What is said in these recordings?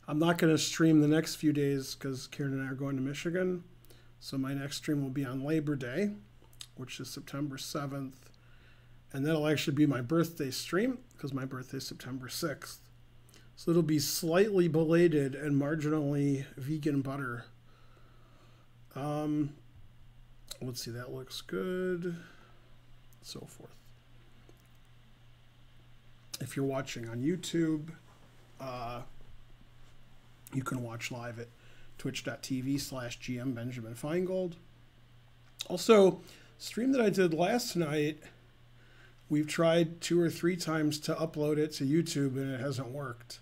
I'm not going to stream the next few days because Karen and I are going to Michigan. So my next stream will be on Labor Day, which is September 7th. And that'll actually be my birthday stream because my birthday is September 6th. So it'll be slightly belated and marginally vegan butter. Let's see, that looks good. So forth. If you're watching on YouTube, you can watch live at twitch.tv/GM Benjamin Feingold. Also, stream that I did last night, we've tried 2 or 3 times to upload it to YouTube and it hasn't worked.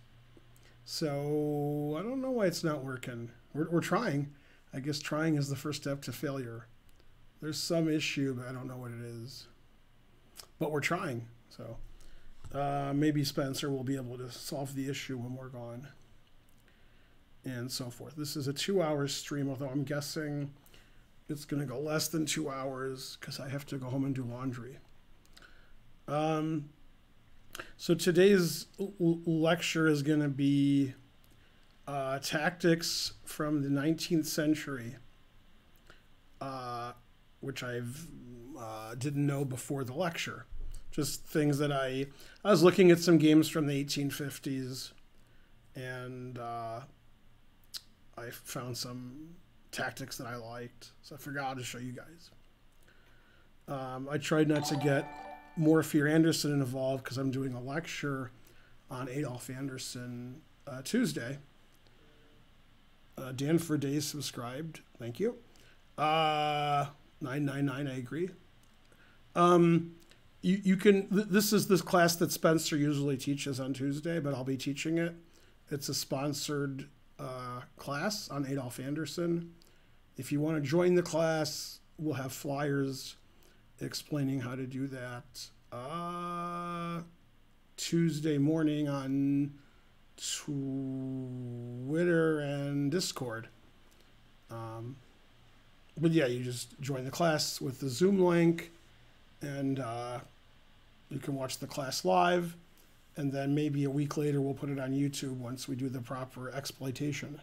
So I don't know why it's not working. We're trying. I guess trying is the first step to failure. There's some issue, but I don't know what it is. But we're trying. So maybe Spencer will be able to solve the issue when we're gone. And so forth. This is a 2-hour stream, although I'm guessing it's going to go less than 2 hours because I have to go home and do laundry. So today's lecture is going to be tactics from the 19th century, which I've didn't know before the lecture. Just things that I was looking at some games from the 1850s, and I found some tactics that I liked, so I forgot to show you guys. I tried not to get Morphy Anderson involved because I'm doing a lecture on Adolf Anderson Tuesday. Dan for Days subscribed. Thank you. 999, I agree. You can, this is this class that Spencer usually teaches on Tuesday, but I'll be teaching it. It's a sponsored class on Adolf Anderson. If you want to join the class, we'll have flyers explaining how to do that Tuesday morning on Twitter and Discord. But yeah, you just join the class with the Zoom link, and you can watch the class live, and then maybe a week later we'll put it on YouTube once we do the proper exploitation.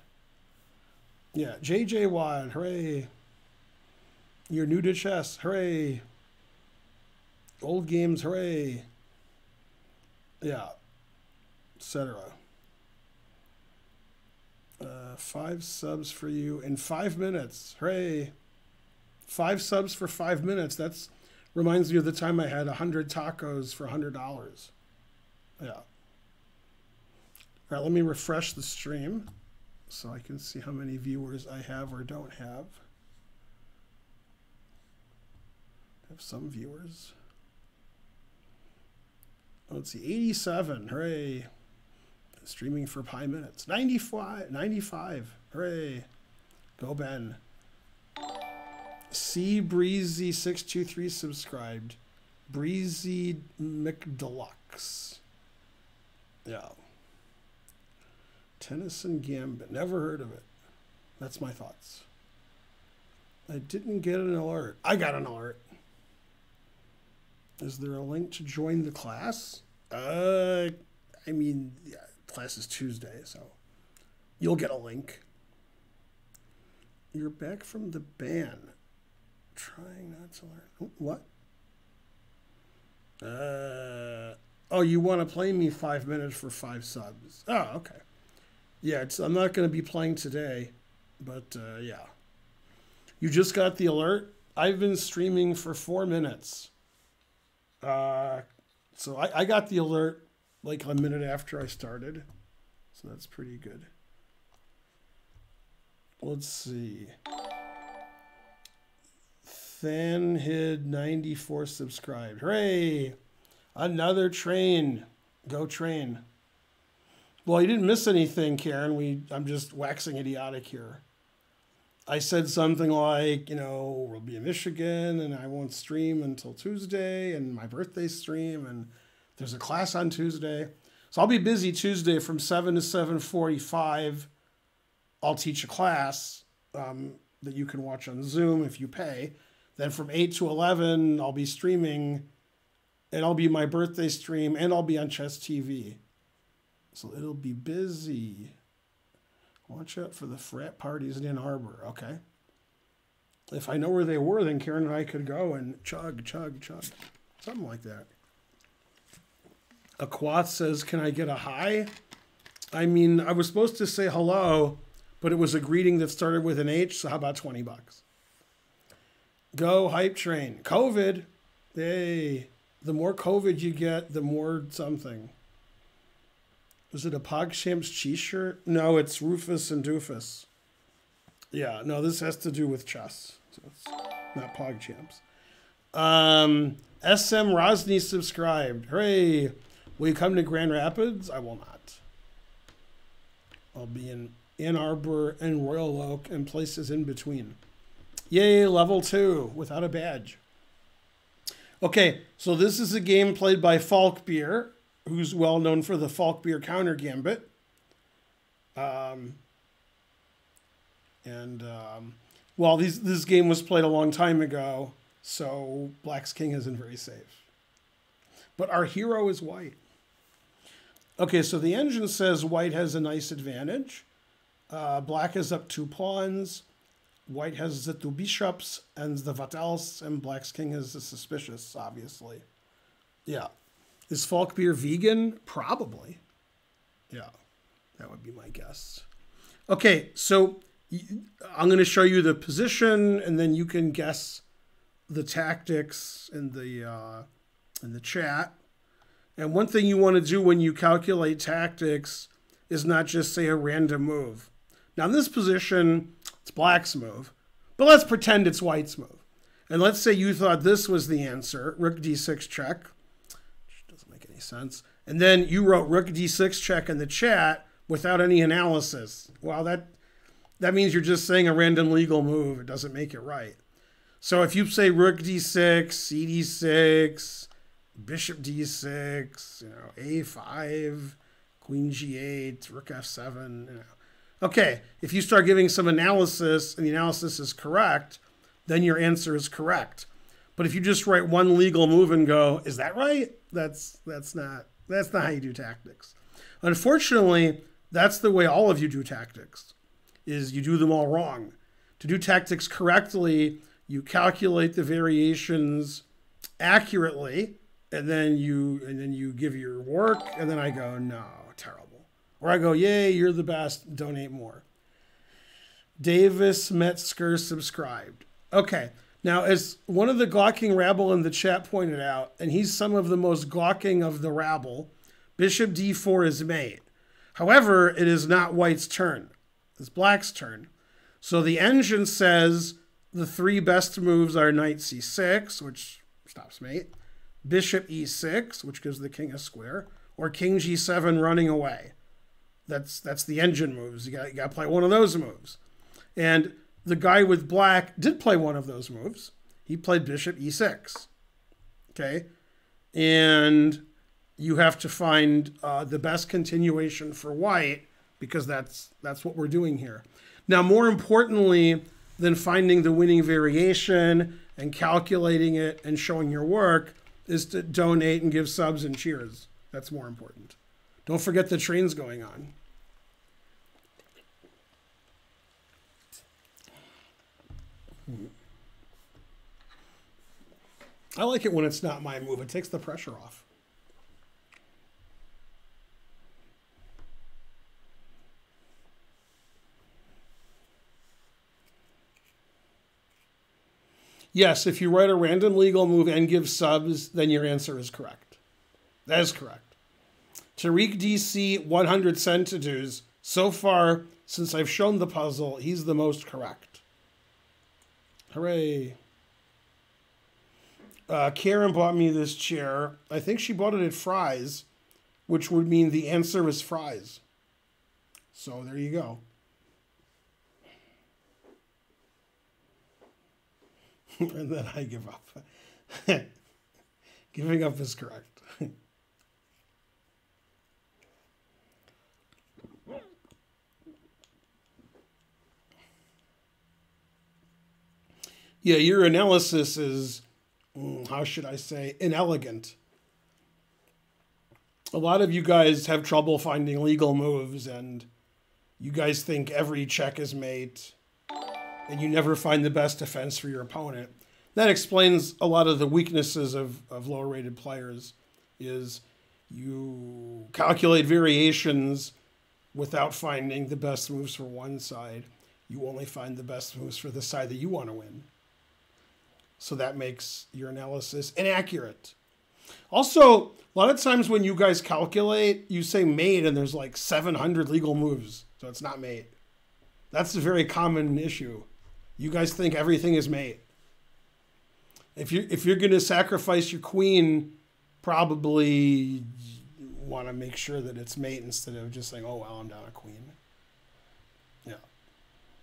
Yeah, JJ Wad, hooray. You're new to chess, hooray. Old games, hooray. Yeah, etc. 5 subs for you in 5 minutes, hooray. 5 subs for 5 minutes. That's reminds me of the time I had 100 tacos for $100. Yeah. All right, let me refresh the stream so I can see how many viewers I have or don't have. I have some viewers. Let's see, 87, hooray. Streaming for pi minutes. 95, hooray. Go Ben. C Breezy 623 subscribed. Breezy McDeluxe. Yeah. Tennyson Gambit. Never heard of it. That's my thoughts. I didn't get an alert. I got an alert. Is there a link to join the class? I mean, yeah, class is Tuesday, so you'll get a link. You're back from the ban. Trying not to learn. What? Oh, you want to play me 5 minutes for 5 subs? Oh, okay. Yeah, I'm not going to be playing today, but yeah. You just got the alert. I've been streaming for 4 minutes. So I got the alert like a minute after I started. So that's pretty good. Let's see. Thanhid94 subscribed. Hooray! Another train. Go train. Well, you didn't miss anything, Karen. I'm just waxing idiotic here. I said something like, you know, we'll be in Michigan and I won't stream until Tuesday and my birthday stream and there's a class on Tuesday. So I'll be busy Tuesday from 7 to 7:45. I'll teach a class that you can watch on Zoom if you pay. Then from 8 to 11, I'll be streaming, and it'll be my birthday stream, and I'll be on Chess TV. So it'll be busy. Watch out for the frat parties in Ann Arbor. Okay. If I know where they were, then Karen and I could go and chug, chug, chug. Something like that. Aquath says, can I get a hi? I mean, I was supposed to say hello, but it was a greeting that started with an H, so how about 20 bucks? Go Hype Train. COVID. Hey, the more COVID you get, the more something. Was it a PogChamps t-shirt? No, it's Rufus and Doofus. Yeah, no, this has to do with chess. So it's not PogChamps. SM Rosny subscribed. Hooray. Will you come to Grand Rapids? I will not. I'll be in Ann Arbor and Royal Oak and places in between. Yay, level 2 without a badge. Okay, so this is a game played by Falk Beer, who's well known for the Falk Beer counter gambit. Well, this game was played a long time ago, so Black's king isn't very safe. But our hero is white. Okay, so the engine says white has a nice advantage. Black is up 2 pawns. White has the 2 bishops and the what else, and Black's king is the suspicious, obviously. Yeah. Is Falk Beer vegan? Probably. Yeah, that would be my guess. Okay, so I'm going to show you the position, and then you can guess the tactics in the chat. And one thing you want to do when you calculate tactics is not just say a random move. Now in this position, it's Black's move, but let's pretend it's White's move. And let's say you thought this was the answer, Rook d6 check, which doesn't make any sense. And then you wrote Rook d6 check in the chat without any analysis. Well, that means you're just saying a random legal move. It doesn't make it right. So if you say Rook d6, cd6, Bishop d6, a5, Queen g8, Rook f7, Okay, if you start giving some analysis and the analysis is correct, then your answer is correct. But if you just write one legal move and go, is that right? That's not how you do tactics. Unfortunately, that's the way all of you do tactics, is you do them all wrong. To do tactics correctly, you calculate the variations accurately, and then you give your work, and then I go, no, terrible. Or I go, yay, you're the best, donate more. Davis Metzger subscribed. Okay, now as one of the gawking rabble in the chat pointed out, and he's some of the most gawking of the rabble, Bishop d4 is mate. However, it is not White's turn. It's Black's turn. So the engine says the 3 best moves are Knight c6, which stops mate, Bishop e6, which gives the king a square, or King g7 running away. That's the engine moves. You got to play one of those moves. And the guy with Black did play one of those moves. He played Bishop e6. Okay? And you have to find the best continuation for White, because that's what we're doing here. Now, more importantly than finding the winning variation and calculating it and showing your work is to donate and give subs and cheers. That's more important. Don't forget the train's going on. I like it when it's not my move. It takes the pressure off. Yes, if you write a random legal move and give subs, then your answer is correct. That is correct. Tariq DC 100 centidues. So far, since I've shown the puzzle, he's the most correct. Hooray. Karen bought me this chair. I think she bought it at Fry's, which would mean the answer is Fry's. So there you go. And then I give up. Giving up is correct. Yeah, your analysis is, how should I say, inelegant. A lot of you guys have trouble finding legal moves, and You guys think every check is mate, and you never find the best defense for your opponent. That explains a lot of the weaknesses of lower rated players, is you calculate variations without finding the best moves for one side. You only find the best moves for the side that you want to win. So that makes your analysis inaccurate. Also, a lot of times when you guys calculate, you say mate and there's like 700 legal moves. So it's not mate. That's a very common issue. You guys think everything is mate. If you're going to sacrifice your queen, probably want to make sure that it's mate instead of just saying, oh, well, I'm down a queen. Yeah.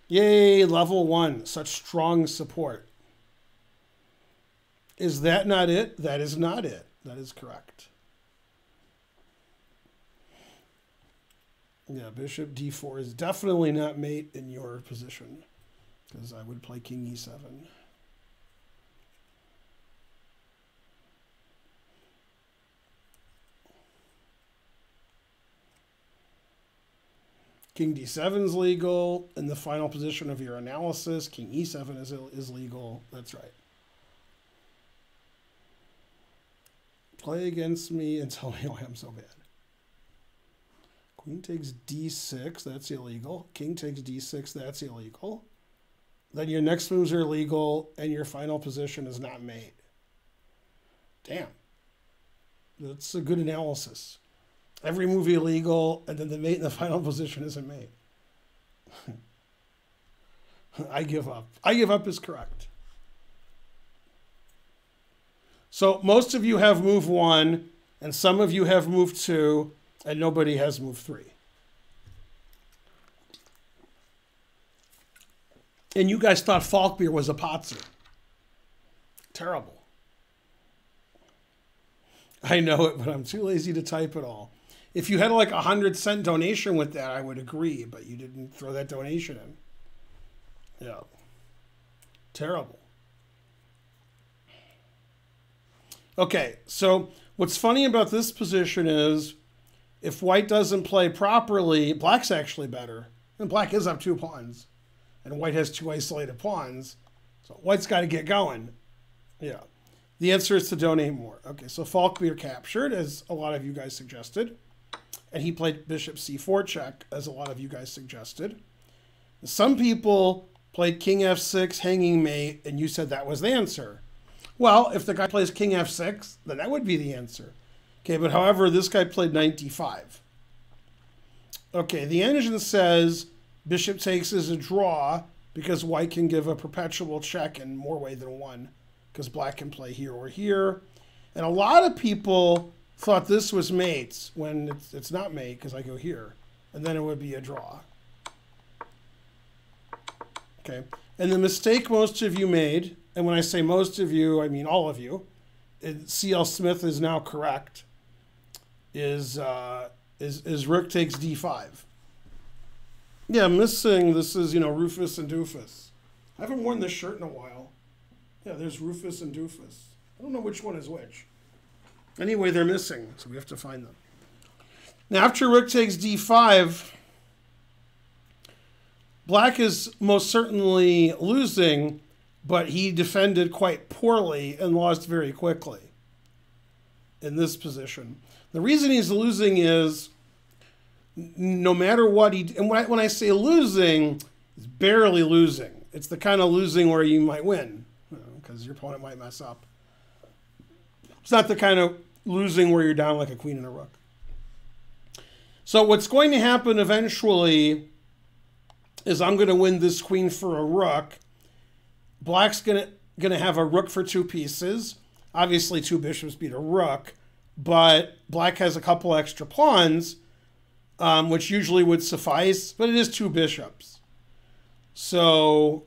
Yay, level 1. Such strong support. Is that not it? That is not it. That is correct. Yeah, bishop d4 is definitely not mate in your position, because I would play king e7. King d7 is legal. In the final position of your analysis, king e7 is legal. That's right. Play against me and tell me why I'm so bad. Queen takes d6, that's illegal. King takes d6, that's illegal. Then your next moves are legal, and your final position is not mate. Damn. That's a good analysis. Every move illegal, and then the mate in the final position isn't mate. I give up. I give up is correct. So most of you have move 1, and some of you have move 2, and nobody has move 3. And you guys thought Falkbeer was a Potzer. Terrible. I know it, but I'm too lazy to type it all. If you had like a 100-cent donation with that, I would agree, but you didn't throw that donation in. Yeah. Terrible. Okay, so what's funny about this position is if white doesn't play properly, black's actually better. And black is up 2 pawns. And white has 2 isolated pawns. So white's got to get going. Yeah. The answer is to donate more. Okay, so Falkbeer captured, as a lot of you guys suggested. And he played bishop c4 check, as a lot of you guys suggested. Some people played king f6, hanging mate, and you said that was the answer. Well, if the guy plays king f6, then that would be the answer. Okay, but however, this guy played knight d5. Okay, the engine says bishop takes is a draw because white can give a perpetual check in more way than one, because black can play here or here. And a lot of people thought this was mates when it's not mate, because I go here, and then it would be a draw. Okay, and the mistake most of you made, and when I say most of you, I mean all of you, C.L. Smith is now correct, is rook takes d5. Yeah, missing, this is, Rufus and Doofus. I haven't worn this shirt in a while. Yeah, there's Rufus and Doofus. I don't know which one is which. Anyway, they're missing, so we have to find them. Now, after rook takes d5, black is most certainly losing, but he defended quite poorly and lost very quickly in this position. The reason he's losing is no matter what he... And when I say losing, it's barely losing. It's the kind of losing where you might win, because your opponent might mess up. It's not the kind of losing where you're down like a queen and a rook. So what's going to happen eventually is I'm going to win this queen for a rook. Black's going to have a rook for 2 pieces. Obviously, 2 bishops beat a rook, but black has a couple extra pawns, which usually would suffice, but it is 2 bishops. So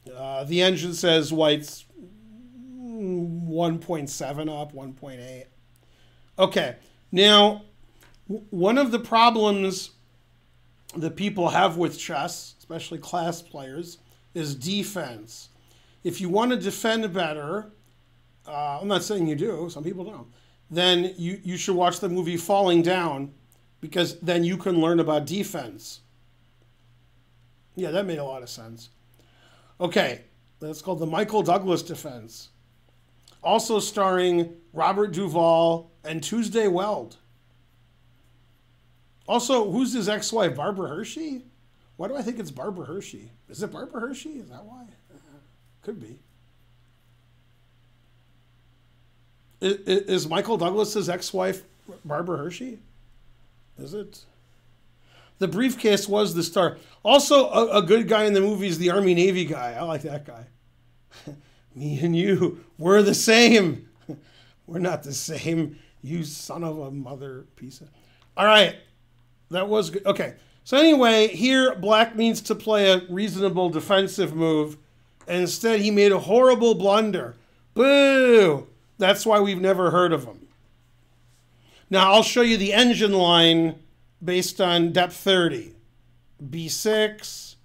the engine says white's 1.7 up, 1.8. Okay, now one of the problems that people have with chess, especially class players, is defense. If you want to defend better, I'm not saying you do, some people don't, then you should watch the movie Falling Down, because then you can learn about defense. Yeah, that made a lot of sense. Okay, that's called the Michael Douglas defense. Also starring Robert Duvall and Tuesday Weld. Also, who's his ex-wife? Barbara Hershey? Why do I think it's Barbara Hershey? Is it Barbara Hershey? Is that why? Could be. Is Michael Douglas's ex-wife Barbara Hershey? Is it? The briefcase was the star. Also, a good guy in the movie is the Army Navy guy. I like that guy. Me and you, we're the same. We're not the same. You son of a mother piece of. All right. That was good. Okay. So anyway, here Black needs to play a reasonable defensive move. And instead, he made a horrible blunder. Boo! That's why we've never heard of him. Now, I'll show you the engine line based on depth 30. B6,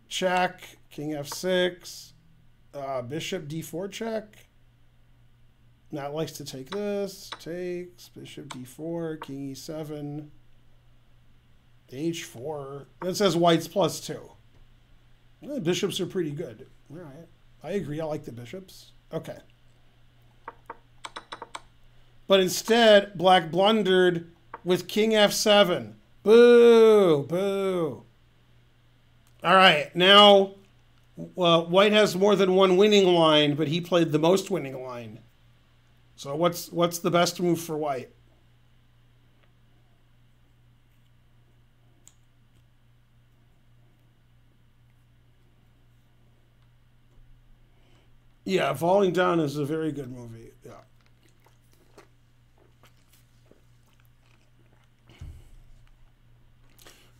check, king f6, bishop d4 check. Now it likes to take this, takes, bishop d4, king e7, h4. That says white's +2. The bishops are pretty good. All right. I agree. I like the bishops. Okay. But instead, Black blundered with king f7. Boo! Boo! All right. Now, White has more than one winning line, but he played the most winning line. So what's the best move for White? Yeah, Falling Down is a very good movie. Yeah.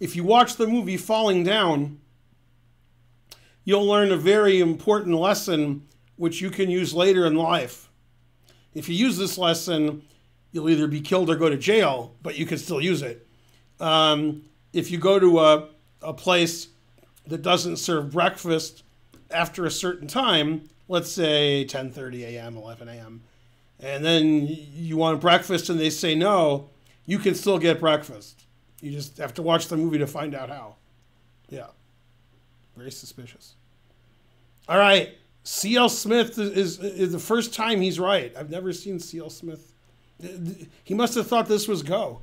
If you watch the movie Falling Down, you'll learn a very important lesson which you can use later in life. If you use this lesson, you'll either be killed or go to jail, but you can still use it. If you go to a place that doesn't serve breakfast after a certain time, let's say 10:30 a.m., 11 a.m., and then you want breakfast and they say no, you can still get breakfast. You just have to watch the movie to find out how. Yeah. Very suspicious. All right. C.L. Smith is the first time he's right. I've never seen C.L. Smith. He must have thought this was go.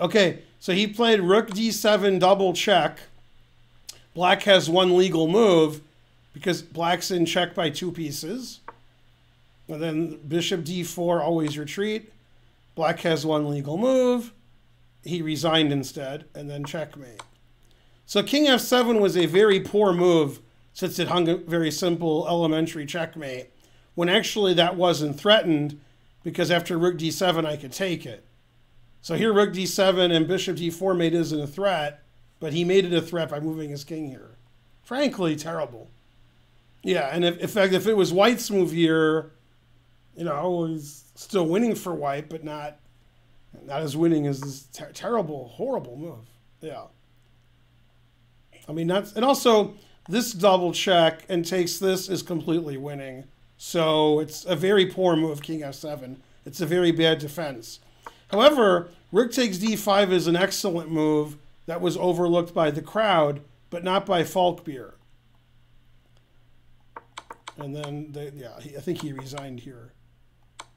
Okay. So he played rook d7 double check. Black has one legal move because Black's in check by 2 pieces. And then bishop d4, always retreat. Black has one legal move. He resigned instead, and then checkmate. So king f7 was a very poor move since it hung a very simple elementary checkmate, when actually that wasn't threatened because after rook d7 I could take it. So here rook d7 and bishop d4 mate isn't a threat, but he made it a threat by moving his king here. Frankly, terrible. Yeah, and in fact, if it was White's move here, you know, he's still winning for White, but not as winning as this terrible, horrible move. Yeah. I mean, and also this double check and takes this is completely winning. So it's a very poor move, king f7. It's a very bad defense. However, rook takes d5 is an excellent move that was overlooked by the crowd, but not by Falkbeer. And then, I think he resigned here.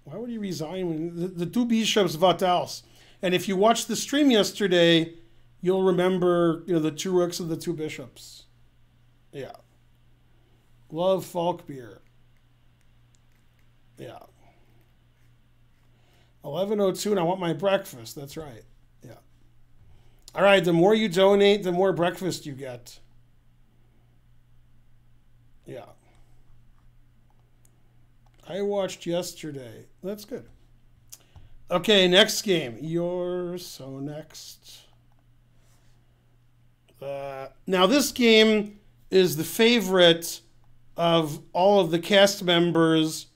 Why would he resign when the 2 bishops, what else? And if you watched the stream yesterday, you'll remember, the 2 rooks and the 2 bishops. Yeah. Love Falkbeer. Yeah. 11:02, and I want my breakfast. That's right. Yeah. All right, the more you donate, the more breakfast you get. Yeah. I watched yesterday. That's good. Okay, next game. You're so next. Now, this game is the favorite of all of the cast members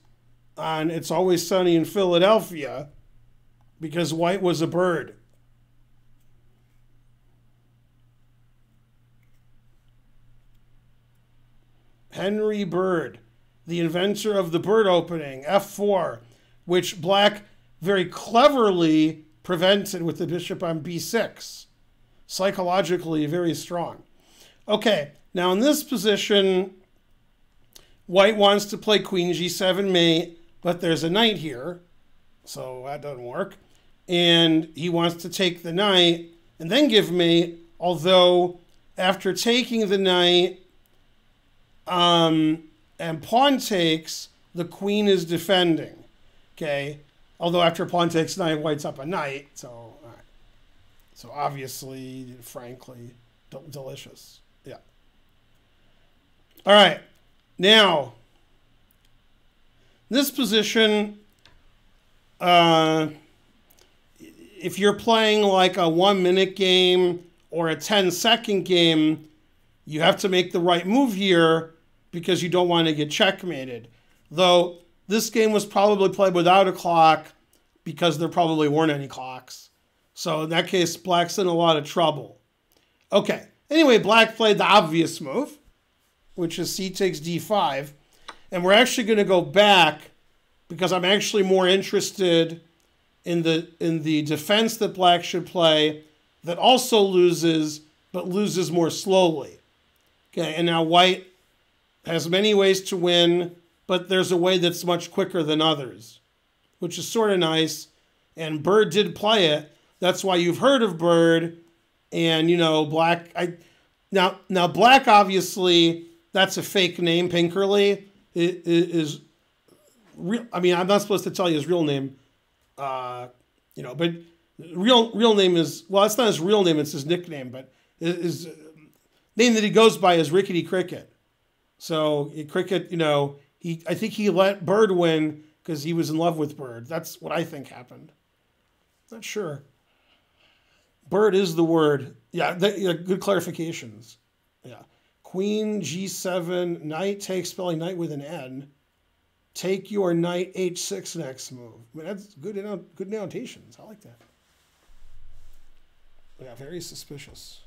on It's Always Sunny in Philadelphia because White was a bird. Henry Bird, the inventor of the bird opening, f4, which Black very cleverly prevented with the bishop on b6. psychologically very strong. Okay, now in this position, white wants to play queen g7 mate, but there's a knight here, so that doesn't work. And he wants to take the knight and then give mate, although after taking the knight and pawn takes, the queen is defending. Okay, although after pawn takes knight, white's up a knight, so all right. So obviously, frankly, delicious. Yeah. All right. Now, this position, if you're playing like a 1-minute game or a 10-second game, you have to make the right move here because you don't want to get checkmated. Though this game was probably played without a clock because there probably weren't any clocks. So in that case, black's in a lot of trouble. Okay, anyway, black played the obvious move, which is c takes d5. And we're actually going to go back because I'm actually more interested in the defense that black should play that also loses, but loses more slowly. Okay, and now white has many ways to win, but there's a way that's much quicker than others, which is sort of nice. And Bird did play it. That's why you've heard of Bird. And, you know, black... Now black, obviously, that's a fake name, Pinkerley. It is real. I mean, I'm not supposed to tell you his real name, you know, but real name is, well, it's not his real name, it's his nickname, but his name that he goes by is Rickety Cricket. So Cricket, you know, I think he let Bird win because he was in love with Bird. That's what I think happened. Not sure. Bird is the word. Yeah, good clarifications. Yeah. Queen g7, knight takes, spelling knight with an N. Take your knight h6 next move. I mean, that's good annotations. I like that. Yeah, very suspicious.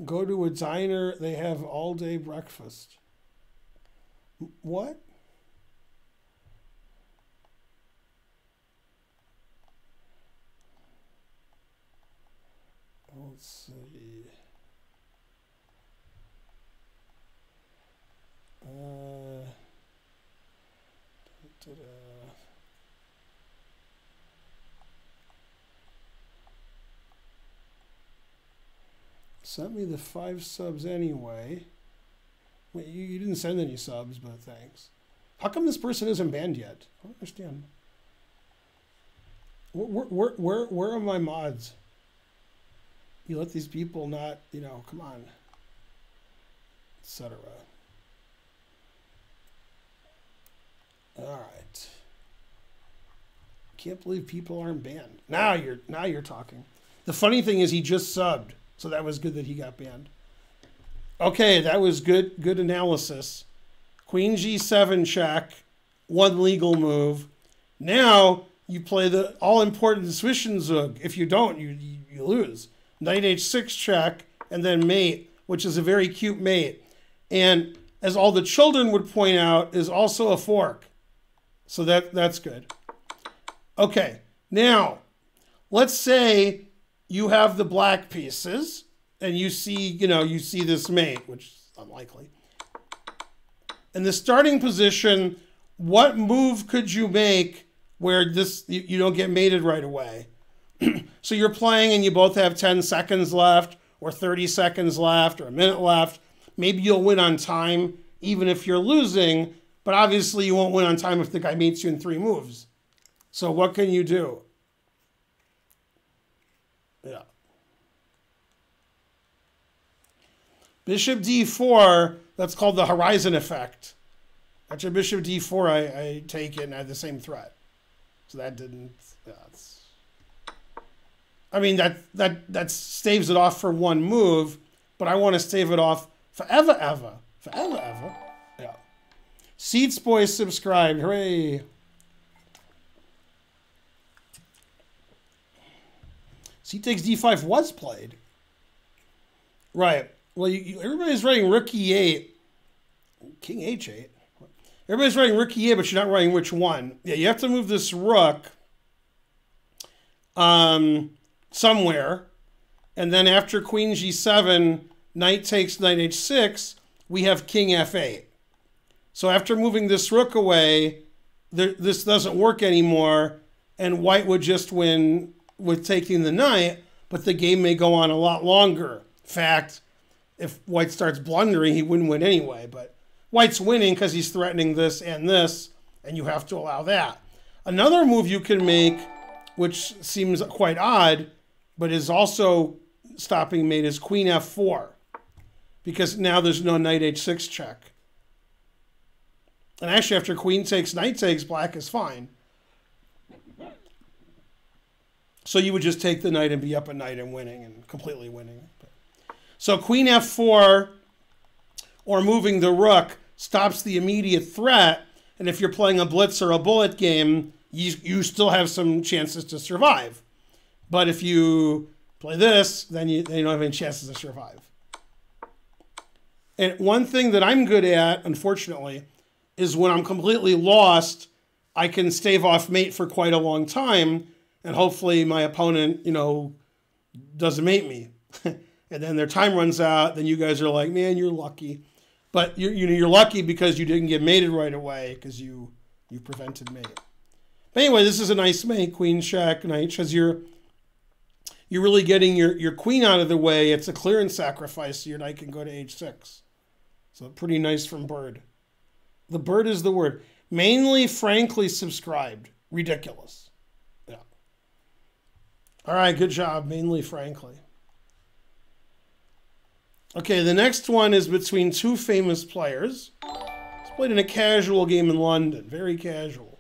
Go to a diner, they have all-day breakfast. What? Let's see. Sent me the 5 subs anyway. Wait, you didn't send any subs, but thanks. How come this person isn't banned yet? I don't understand. Where are my mods? You let these people not, you know, come on, etc. All right. Can't believe people aren't banned. Now you're talking. The funny thing is he just subbed, so that was good that he got banned. Okay, that was good analysis. Queen g7 check, one legal move. Now you play the all-important Zwischenzug. If you don't, you lose. Knight h6 check, and then mate, which is a very cute mate. And as all the children would point out, is also a fork. So that's good. Okay, now, let's say you have the black pieces, and you see this mate, which is unlikely. In the starting position, what move could you make where you don't get mated right away? So you're playing and you both have 10 seconds left or 30 seconds left or a minute left. Maybe you'll win on time even if you're losing, but obviously you won't win on time if the guy meets you in 3 moves. So what can you do? Yeah. Bishop d4, that's called the horizon effect. After bishop d4, I take it and I have the same threat. So that didn't... I mean, that staves it off for one move, but I want to stave it off forever, ever. Forever, ever. Yeah. Seats Boy subscribed. Hooray. C takes d5 was played. Right. Well, everybody's writing rook e8. King h8. Everybody's writing rook e8, but you're not writing which one. Yeah, you have to move this rook. somewhere. And then after queen g7, knight takes knight h6, we have king f8. So after moving this rook away, this doesn't work anymore, and white would just win with taking the knight, but the game may go on a lot longer. In fact, if white starts blundering, he wouldn't win anyway, but white's winning because he's threatening this, and you have to allow that. Another move you can make, which seems quite odd, but is also stopping mate, is queen f4, because now there's no knight h6 check. And actually, after queen takes, knight takes, black is fine. So you would just take the knight and be up a knight and winning, and completely winning. So queen f4, or moving the rook, stops the immediate threat. And if you're playing a blitz or a bullet game, you still have some chances to survive. But if you play this, then you don't have any chances to survive. And one thing that I'm good at, unfortunately, is when I'm completely lost, I can stave off mate for quite a long time, and hopefully my opponent, doesn't mate me. And then their time runs out, then you guys are like, man, you're lucky. But you're lucky because you didn't get mated right away, because you prevented mate. But anyway, this is a nice mate, queen check, knight, because you're really getting your queen out of the way. It's a clearance sacrifice, so your knight can go to h6. So pretty nice from Bird. The Bird is the word. Mainly, frankly, subscribed. Ridiculous. Yeah. All right, good job. Mainly, frankly. Okay, the next one is between two famous players. It's played in a casual game in London. Very casual.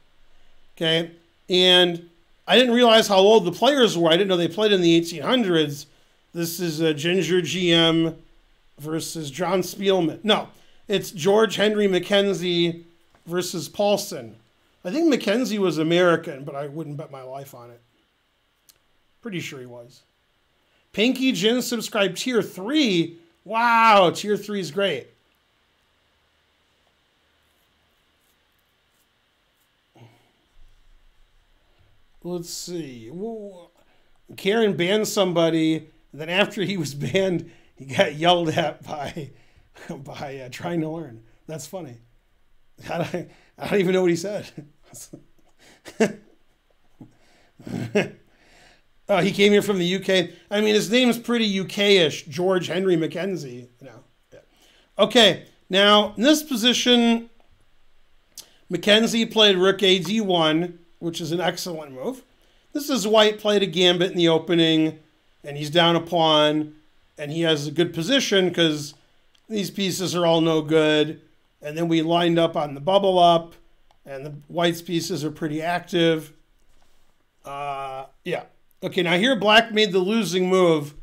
Okay, and I didn't realize how old the players were. I didn't know they played in the 1800s. This is Ginger GM versus John Spielman. No, it's George Henry Mackenzie versus Paulson. I think Mackenzie was American, but I wouldn't bet my life on it. Pretty sure he was. Pinky Jin subscribed tier 3. Wow, tier 3 is great. Let's see. Karen banned somebody, and then after he was banned, he got yelled at by trying to learn. That's funny. I don't even know what he said. He came here from the UK. I mean, his name's pretty UK-ish. George Henry Mackenzie. Yeah. Okay, now in this position, Mackenzie played rook a d1, which is an excellent move. This is white played a gambit in the opening, and he's down a pawn, and he has a good position because these pieces are all no good. And then we lined up on the bubble up, and the white's pieces are pretty active. Yeah. Okay, now here black made the losing move.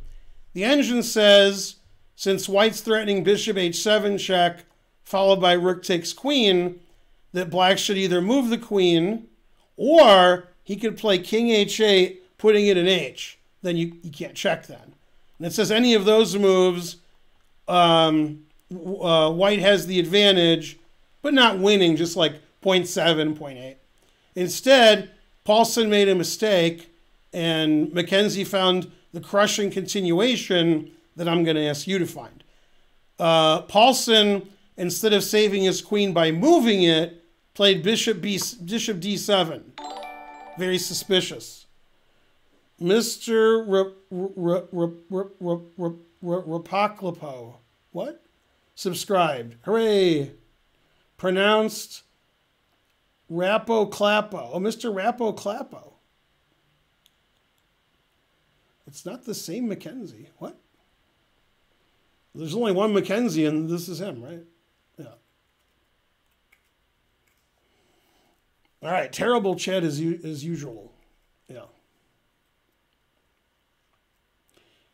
The engine says, since white's threatening bishop h7 check, followed by rook takes queen, that black should either move the queen, or he could play king h8, putting it in h. Then you can't check then. And it says any of those moves, white has the advantage, but not winning, just like 0.7, 0.8. Instead, Paulson made a mistake, and Mackenzie found the crushing continuation that I'm going to ask you to find. Paulson, instead of saving his queen by moving it, played bishop d7. Very suspicious. Mr. Rapoclapo. What? Subscribed. Hooray. Pronounced Rapo-Clapo. Oh, Mr. Rapo-Clapo. It's not the same Mackenzie. What? There's only one Mackenzie, and this is him, right? Yeah. All right. Terrible chat as usual. Yeah.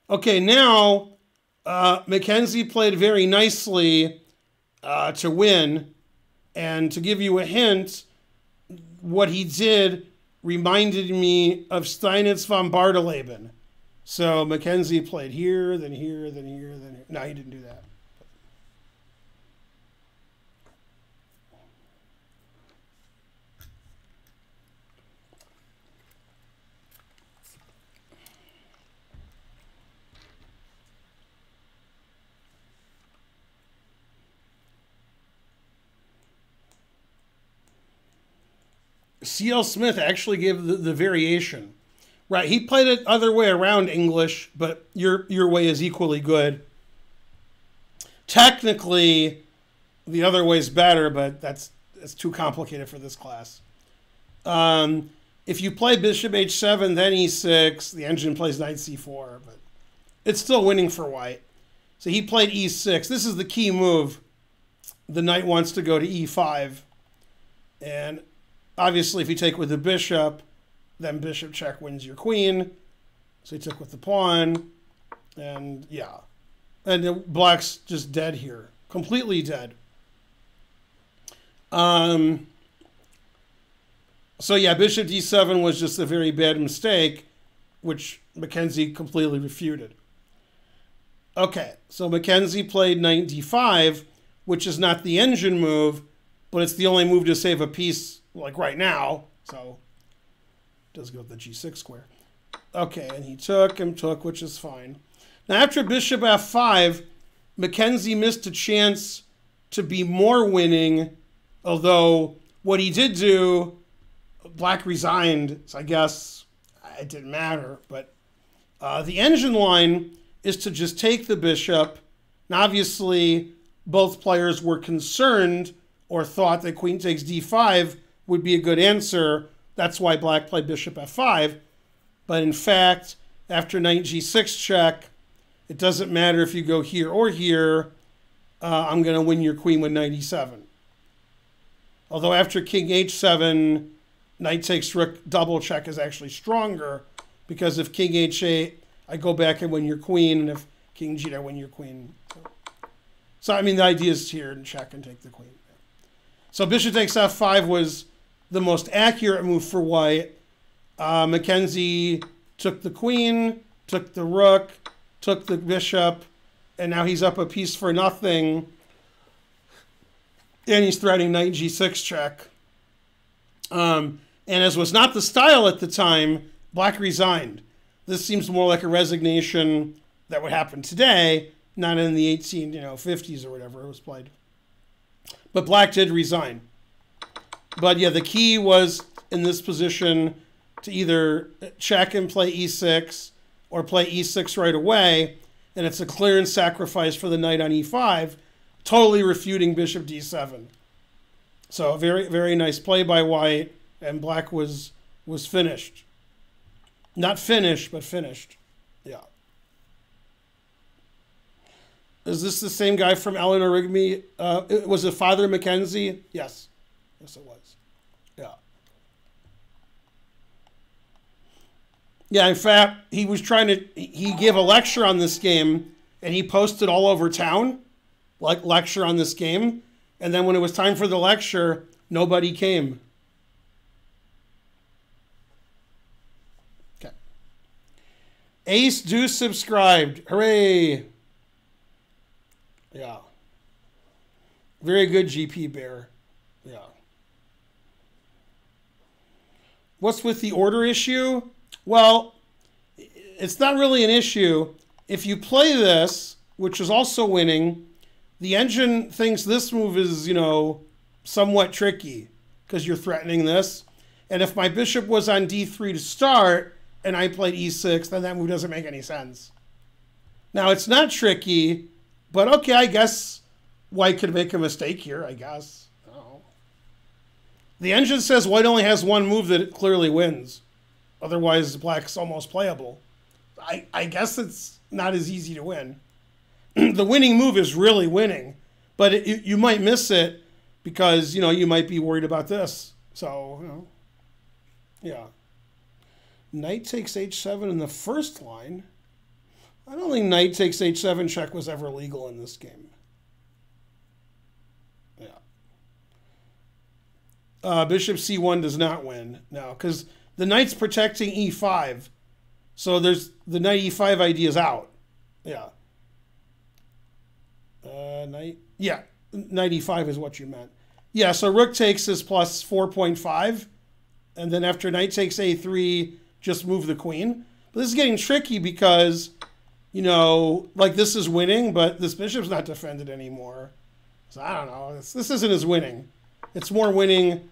Okay, now Mackenzie played very nicely to win. And to give you a hint, what he did reminded me of Steinitz von Bardeleben. So Mackenzie played here, then here, then here, then here. No, he didn't do that. C.L. Smith actually gave the variation. Right, he played it other way around English, but your way is equally good. Technically, the other way's better, but it's too complicated for this class. If you play bishop h7, then e6, the engine plays knight c4, but it's still winning for white. So he played e6. This is the key move. The knight wants to go to e5. And obviously, if you take with the bishop, then bishop check wins your queen. So he took with the pawn. And yeah. And black's just dead here. Completely dead. So yeah, bishop d7 was just a very bad mistake, which Mackenzie completely refuted. Okay, so Mackenzie played knight d5, which is not the engine move, but it's the only move to save a piece, like right now. So it does go to the g6 square. Okay, and he took and took, which is fine. Now after bishop f5, Mackenzie missed a chance to be more winning, although what he did do, black resigned, so I guess it didn't matter. But the engine line is to just take the bishop. Now obviously, both players were concerned or thought that queen takes d5 would be a good answer. That's why black played bishop f5. But in fact, after knight g6 check, it doesn't matter if you go here or here. I'm going to win your queen with knight e7. Although after king h7, knight takes rook double check is actually stronger, because if king h8, I go back and win your queen, and if king g8, I win your queen. So I mean, the idea is here and check and take the queen. So bishop takes f5 was the most accurate move for white. Mackenzie took the queen, took the rook, took the bishop, and now he's up a piece for nothing. And he's threatening knight g6 check. And as was not the style at the time, black resigned. This seems more like a resignation that would happen today, not in the 1850s or whatever it was played. But black did resign. But yeah, the key was in this position to either check and play e6 or play e6 right away. And it's a clearance sacrifice for the knight on e5, totally refuting bishop d7. So a very, very nice play by white, and black was finished. Not finished, but finished. Yeah. Is this the same guy from Eleanor Rigby? Was it Father Mackenzie? Yes. Yes, it was. Yeah. Yeah, in fact, he gave a lecture on this game, and he posted all over town, like lecture on this game. And then when it was time for the lecture, nobody came. Okay. Ace Deuce subscribed. Hooray. Yeah. Very good, GP Bear. Yeah. What's with the order issue? Well, it's not really an issue. If you play this, which is also winning, the engine thinks this move is, somewhat tricky because you're threatening this. And if my bishop was on d3 to start and I played e6, then that move doesn't make any sense. Now, it's not tricky, but okay, I guess white could make a mistake here, I guess. Oh. The engine says white only has one move that it clearly wins. Otherwise, black's almost playable. I guess it's not as easy to win. The winning move is really winning, but you might miss it because, you might be worried about this. So, yeah. Knight takes h7 in the first line. I don't think knight takes h7 check was ever legal in this game. Yeah. Bishop c1 does not win now because the knight's protecting e5. So the knight e5 idea is out. Yeah. Knight e5 is what you meant. Yeah, so rook takes is plus 4.5. And then after knight takes a3, just move the queen. But this is getting tricky because, this is winning, but this bishop's not defended anymore. So I don't know. This isn't as winning. It's more winning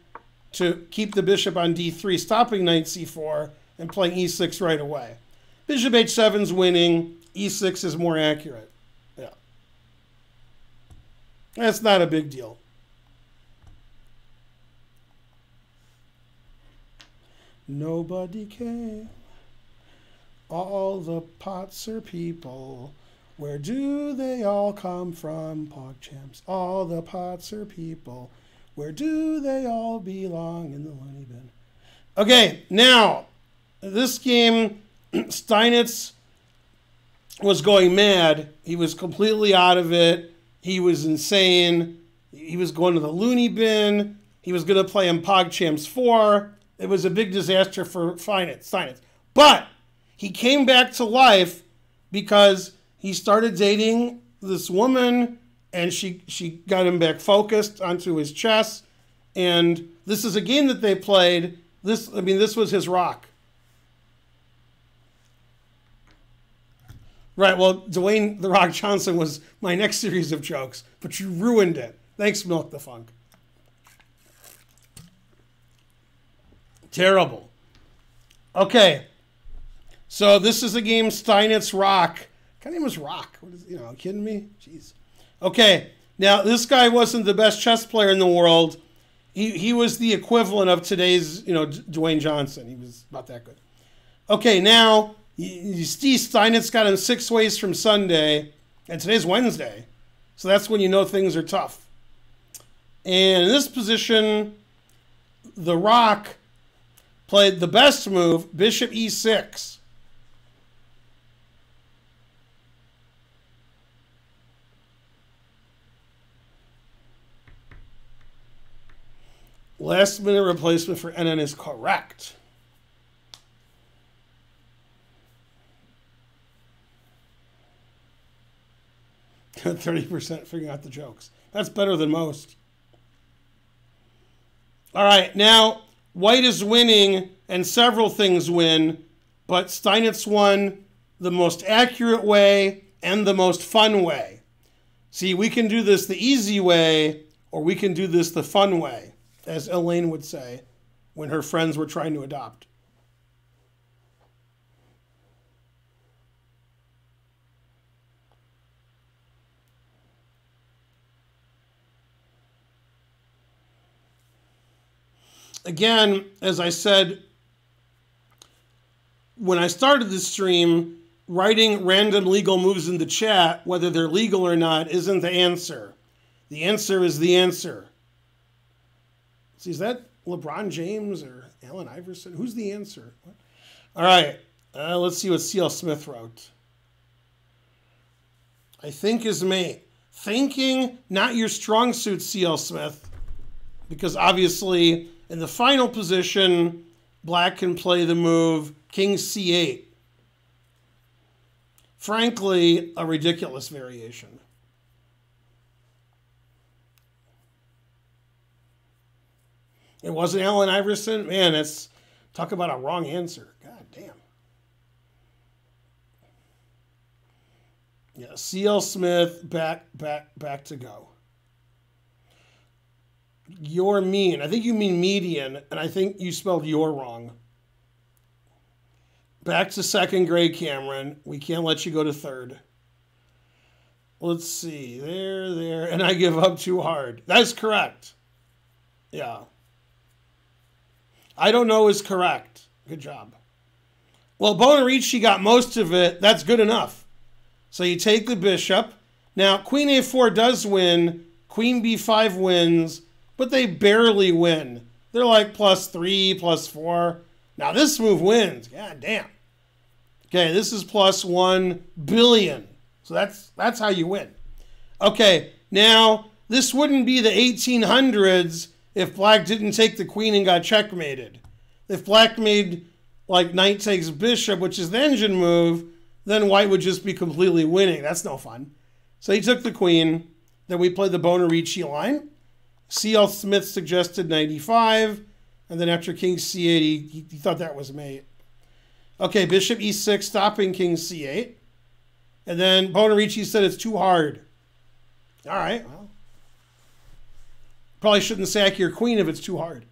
to keep the bishop on d3, stopping knight c4, and playing e6 right away. Bishop h7's winning. e6 is more accurate. Yeah. That's not a big deal. Nobody came. All the pots are people. Where do they all come from, PogChamps? All the pots are people. Where do they all belong in the loony bin? Okay, now, this game, Steinitz was going mad. He was completely out of it. He was insane. He was going to the loony bin. He was going to play in PogChamps 4. It was a big disaster for Steinitz. But he came back to life because he started dating this woman, and she got him back focused onto his chess. And this is a game that they played. This was his rock. Right, well, Dwayne "The Rock" Johnson was my next series of jokes, but you ruined it. Thanks, Milk the Funk. Terrible. Okay, so this is a game Steinitz Rock. Kind of name was Rock. What is, kidding me? Jeez. Okay, now this guy wasn't the best chess player in the world. He was the equivalent of today's, Dwayne Johnson. He was about that good. Okay, now Steve Steinitz got him 6 ways from Sunday, and today's Wednesday, so that's when you know things are tough. And in this position, the Rock played the best move, bishop e6. Last minute replacement for NN is correct. Got 30% figuring out the jokes. That's better than most. All right, now White is winning, and several things win, but Steinitz won the most accurate way and the most fun way. See, we can do this the easy way, or we can do this the fun way, as Elaine would say when her friends were trying to adopt. Again, as I said, when I started this stream, writing random legal moves in the chat, whether they're legal or not, isn't the answer. The answer is the answer. See, is that LeBron James or Allen Iverson? Who's the answer? What? All right, let's see what C.L. Smith wrote. I think is mate. Thinking, not your strong suit, C.L. Smith, because obviously in the final position, Black can play the move King C8. Frankly, a ridiculous variation. It wasn't Allen Iverson? Man, that's, talk about a wrong answer. God damn. Yeah, C.L. Smith, back to go. You're mean. I think you mean median, and I think you spelled "you're" wrong. Back to second grade, Cameron. We can't let you go to third. Let's see. There, and I give up too hard. That's correct. Yeah. I don't know is correct. Good job. Well, Bonarici got most of it. That's good enough. So you take the bishop. Now, Queen A4 does win. Queen B5 wins. But they barely win. They're like +3, +4. Now this move wins. God damn. Okay, this is +1 billion. So that's how you win. Okay, now this wouldn't be the 1800s if Black didn't take the queen and got checkmated. If Black made like knight takes bishop, which is the engine move, then White would just be completely winning. That's no fun. So he took the queen. Then we played the Bonarici line. C.L. Smith suggested 95, and then after King C8, he thought that was mate. Okay, bishop E6, stopping King C8. And then Bonarici said it's too hard. All right, well. Probably shouldn't sack your queen if it's too hard.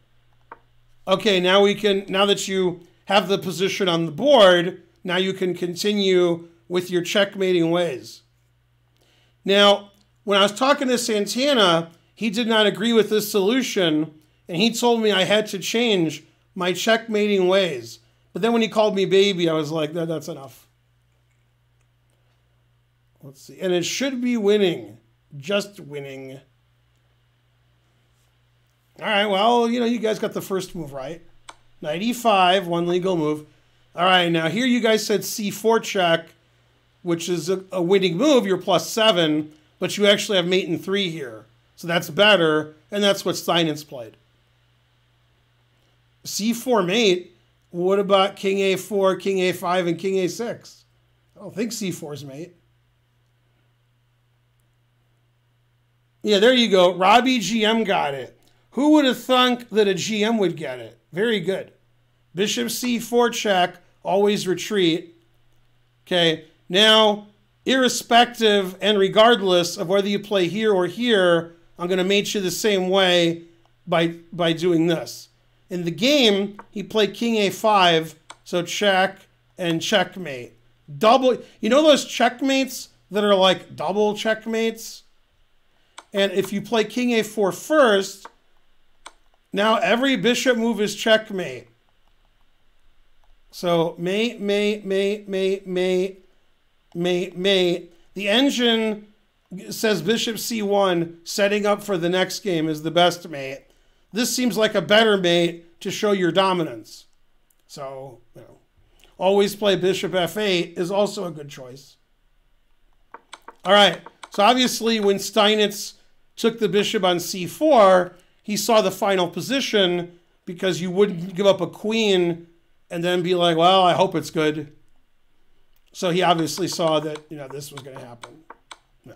Okay, now that you have the position on the board, now you can continue with your checkmating ways. Now, when I was talking to Santana, he did not agree with this solution, and he told me I had to change my checkmating ways. But then when he called me baby, I was like, that's enough. Let's see. And it should be winning. Just winning. All right, well, you guys got the first move right. Knight e5, one legal move. All right, now here you guys said c4 check, which is a winning move. You're +7, but you actually have mate in 3 here. So that's better, and that's what Steinitz played. c4 mate, what about king a4, king a5, and king a6? I don't think c4 is mate. Yeah, there you go. Robbie GM got it. Who would have thunk that a GM would get it? Very good. Bishop c4 check, always retreat. Okay, now, irrespective and regardless of whether you play here or here, I'm going to mate you the same way by doing this. In the game, he played king a5, so check and checkmate. Double, those checkmates that are like double checkmates? And if you play king a4 first, now every bishop move is checkmate. So mate, mate, mate, mate, mate, mate, mate. The engine says bishop c1, setting up for the next game is the best mate. This seems like a better mate to show your dominance. So, always play bishop f8 is also a good choice. All right, so obviously when Steinitz took the bishop on c4, he saw the final position because you wouldn't give up a queen and then be like, well, I hope it's good. So he obviously saw that, this was going to happen. Yeah.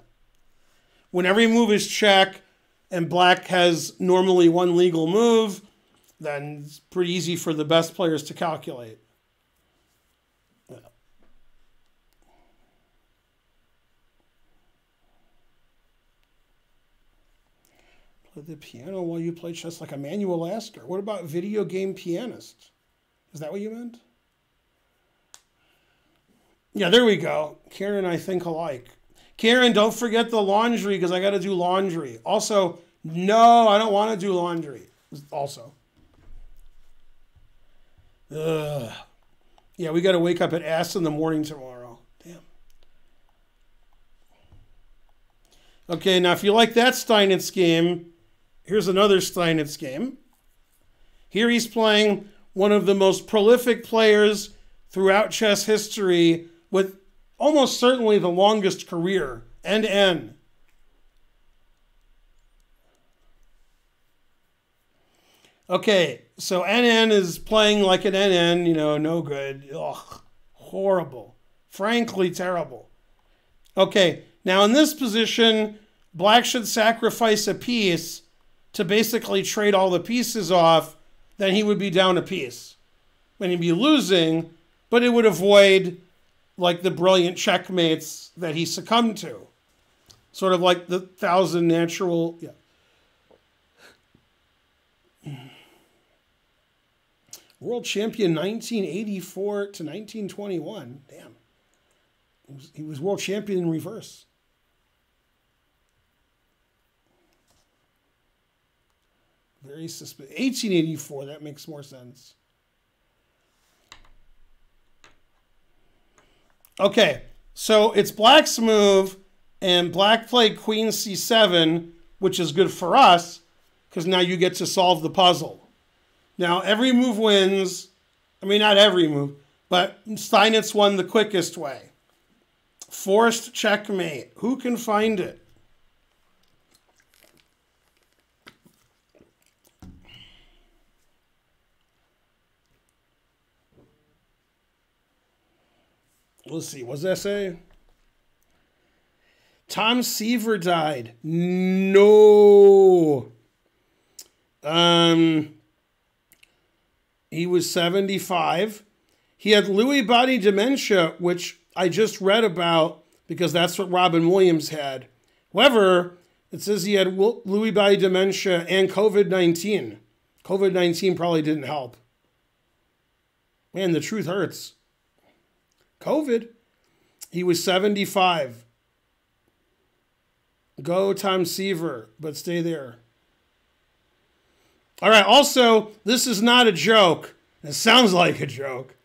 When every move is check and black has normally one legal move, then it's pretty easy for the best players to calculate. Yeah. Play the piano while you play chess like Emmanuel Lasker. What about video game pianist? Is that what you meant? Yeah, there we go. Karen and I think alike. Karen, don't forget the laundry because I got to do laundry. Also, no, I don't want to do laundry. Also. Ugh. Yeah, we got to wake up at ass in the morning tomorrow. Damn. Okay, now if you like that Steinitz game, here's another Steinitz game. Here he's playing one of the most prolific players throughout chess history with almost certainly the longest career, end-to-end. Okay, so NN is playing like an NN, no good. Ugh, horrible. Frankly, terrible. Okay, now in this position, black should sacrifice a piece to basically trade all the pieces off. Then he would be down a piece. And he'd be losing, but it would avoid like the brilliant checkmates that he succumbed to. Sort of like the 1,000 natural... Yeah. World champion 1984 to 1921. Damn. He was world champion in reverse. Very suspicious. 1884, that makes more sense. Okay, so it's black's move, and black played queen c7, which is good for us, because now you get to solve the puzzle. Now, every move wins. I mean, not every move, but Steinitz won the quickest way. Forced checkmate. Who can find it? Let's see. What's that say? Tom Seaver died. No. He was 75. He had Lewy body dementia, which I just read about because that's what Robin Williams had. However, it says he had Lewy body dementia and COVID-19. COVID-19 probably didn't help. Man, the truth hurts. COVID, he was 75. Go Tom Seaver, but stay there. All right, also, this is not a joke. It sounds like a joke.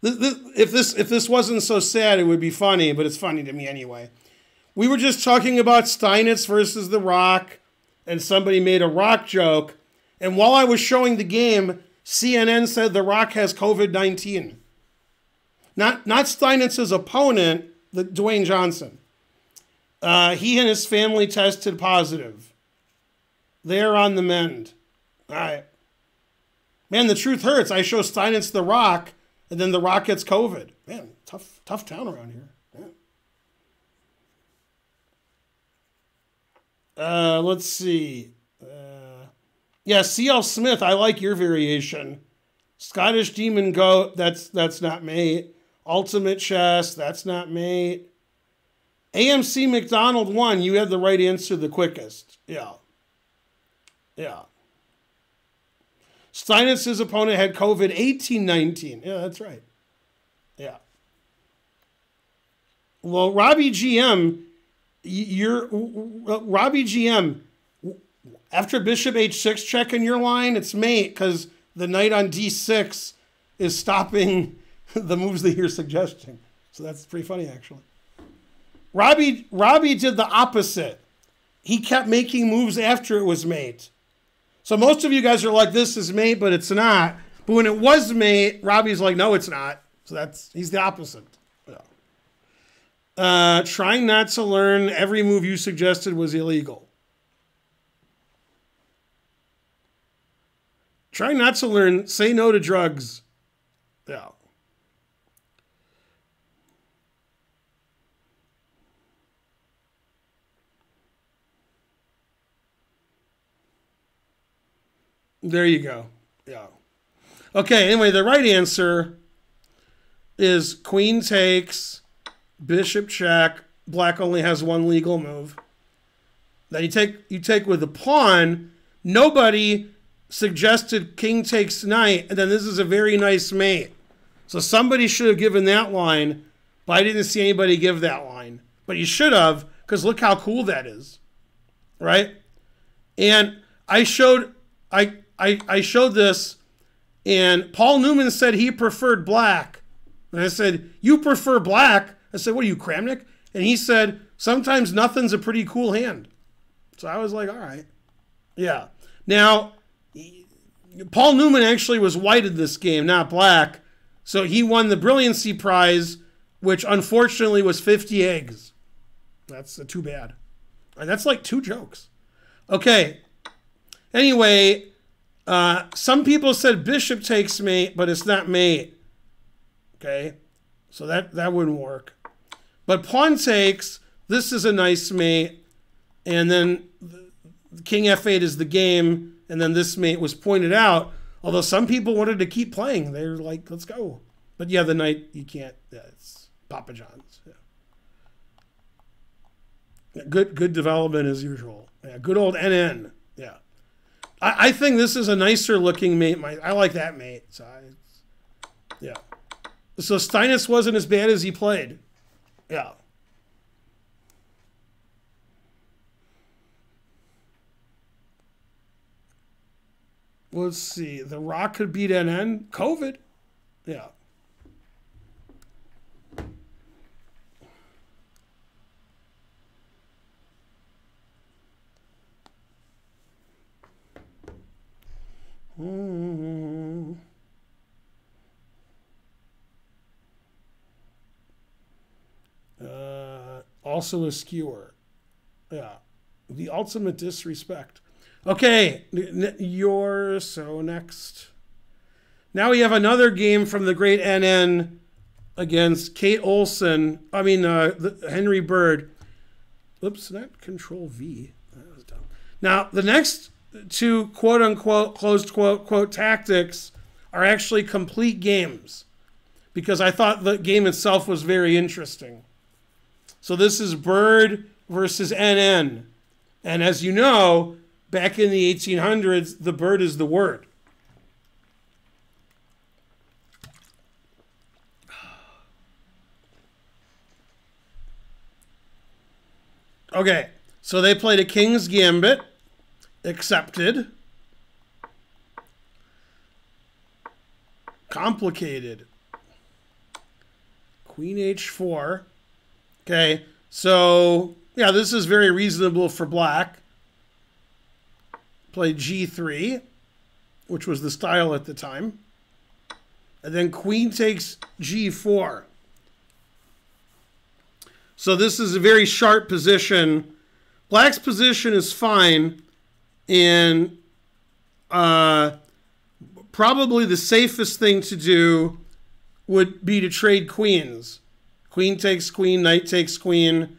If this wasn't so sad, it would be funny, but it's funny to me anyway. We were just talking about Steinitz versus The Rock, and somebody made a Rock joke. And while I was showing the game, CNN said The Rock has COVID-19. Not Steinitz's opponent, Dwayne Johnson. He and his family tested positive. They're on the mend. All right. Man, the truth hurts. I show Steinitz The Rock, and then The Rock gets COVID. Man, tough town around here. Yeah. Let's see. Yeah, C.L. Smith, I like your variation. Scottish Demon Goat, that's not mate. Ultimate Chess, that's not mate. AMC McDonald 1, you had the right answer the quickest. Yeah. Yeah. Steinitz's opponent had COVID 18-19. Yeah, that's right. Yeah. Well, Robbie GM, Robbie GM, after Bishop H6 check in your line, it's mate because the knight on D6 is stopping the moves that you're suggesting. So that's pretty funny, actually. Robbie did the opposite. He kept making moves after it was mate. So most of you guys are like, this is mate, but it's not. But when it was mate, Robbie's like, no, it's not. So he's the opposite. Yeah. Trying not to learn every move you suggested was illegal. Trying not to learn, say no to drugs. Yeah. There you go. Yeah. Okay, anyway, the right answer is queen takes, bishop check, black only has one legal move. Then you take with the pawn. Nobody suggested king takes knight, and then this is a very nice mate. So somebody should have given that line, but I didn't see anybody give that line. But you should have, because look how cool that is. Right? And I showed this, and Paul Newman said he preferred black. And I said, you prefer black? I said, what are you, Kramnik? And he said, sometimes nothing's a pretty cool hand. So I was like, all right. Yeah. Now, Paul Newman actually was white in this game, not black. So he won the Brilliancy Prize, which unfortunately was 50 eggs. That's too bad. And that's like 2 jokes. Okay. Anyway, some people said bishop takes mate, but it's not mate. Okay. So that wouldn't work. But pawn takes, this is a nice mate. And then king f8 is the game. And then this mate was pointed out. Although some people wanted to keep playing. They were like, let's go. But yeah, the knight, you can't. Yeah, it's Papa John's. Yeah. Good development as usual. Yeah, good old NN. Yeah. I think this is a nicer looking mate. I like that mate. So yeah. So Steinitz wasn't as bad as he played. Yeah. Let's see. The Rock could beat NN. COVID. Yeah. Also a skewer. Yeah. The ultimate disrespect. Okay. So next. Now we have another game from the great NN against Kate Olson. Henry Bird. Oops, not Control V. That was dumb. Now, the next 2 quote-unquote, closed quote tactics are actually complete games because I thought the game itself was very interesting. So this is Bird versus NN. And as you know, back in the 1800s, the bird is the word. Okay, so they played a King's Gambit, accepted. Complicated. Queen h4. Okay, so yeah, this is very reasonable for black. Played g3, which was the style at the time. And then queen takes g4. So this is a very sharp position. Black's position is fine, and probably the safest thing to do would be to trade queens. Queen takes queen, knight takes queen,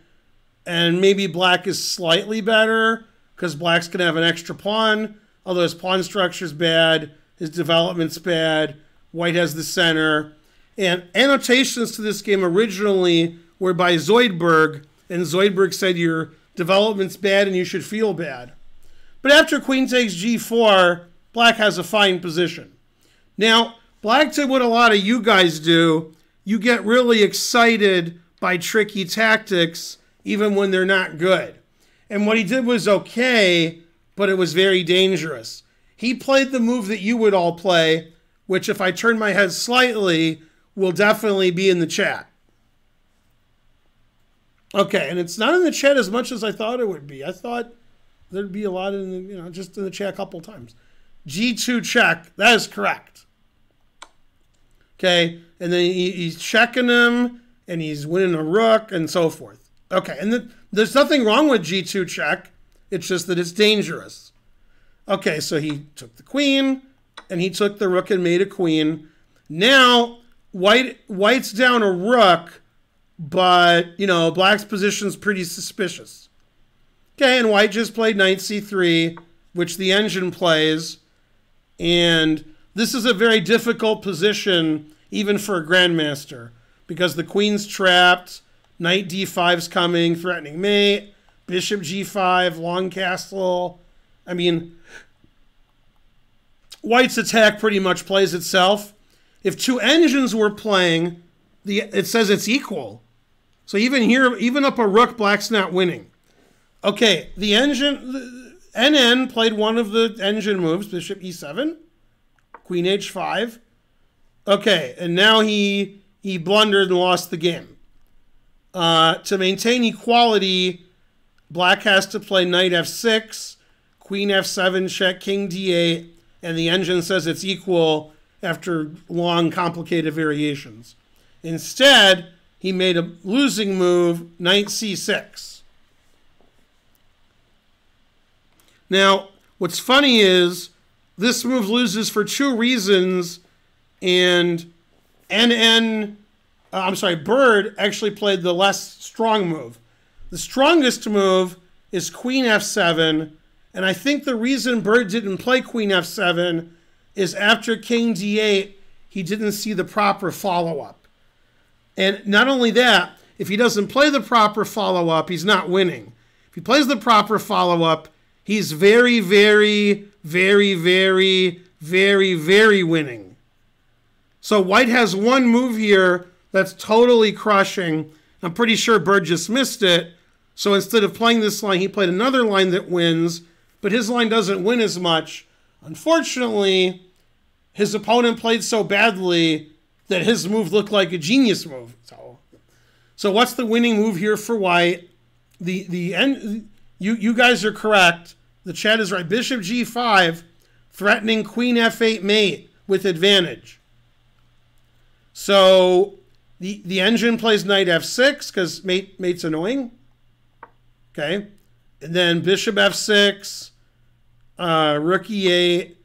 and maybe black is slightly better because black's going to have an extra pawn, although his pawn structure's bad, his development's bad, white has the center. And annotations to this game originally were by Zoidberg, and Zoidberg said your development's bad and you should feel bad. But after queen takes g4, black has a fine position. Now, black did what a lot of you guys do. You get really excited by tricky tactics, even when they're not good. And what he did was okay, but it was very dangerous. He played the move that you would all play, which if I turn my head slightly, will definitely be in the chat. Okay, and it's not in the chat as much as I thought it would be. I thought there'd be a lot in the, just in the chat a couple times. G2 check, that is correct. Okay, and then he's checking him, and he's winning a rook, and so forth. Okay, and there's nothing wrong with G2 check. It's just that it's dangerous. Okay, so he took the queen, and he took the rook and made a queen. Now, white's down a rook, but, black's position's pretty suspicious. Okay, and white just played knight c3, which the engine plays. And this is a very difficult position, even for a grandmaster, because the queen's trapped, knight d5's coming, threatening mate, bishop g5, long castle. I mean, white's attack pretty much plays itself. If two engines were playing, it says it's equal. So even here, even up a rook, black's not winning. Okay, the engine, NN played one of the engine moves, bishop e7, queen h5. Okay, and now he blundered and lost the game. To maintain equality, black has to play knight f6, queen f7, check, king d8, and the engine says it's equal after long, complicated variations. Instead, he made a losing move, knight c6. Now, what's funny is this move loses for two reasons, and Bird actually played the less strong move. The strongest move is queen f7, and I think the reason Bird didn't play queen f7 is after king d8, he didn't see the proper follow-up. And not only that, if he doesn't play the proper follow-up, he's not winning. If he plays the proper follow-up, he's very, very, very, very, very, very winning. So white has one move here that's totally crushing. I'm pretty sure Bird just missed it. So instead of playing this line, he played another line that wins, but his line doesn't win as much. Unfortunately, his opponent played so badly that his move looked like a genius move. So what's the winning move here for white? You guys are correct. The chat is right. Bishop g5, threatening queen f8 mate with advantage. So the engine plays knight f6 because mate's annoying. Okay, and then bishop f6, rook e8,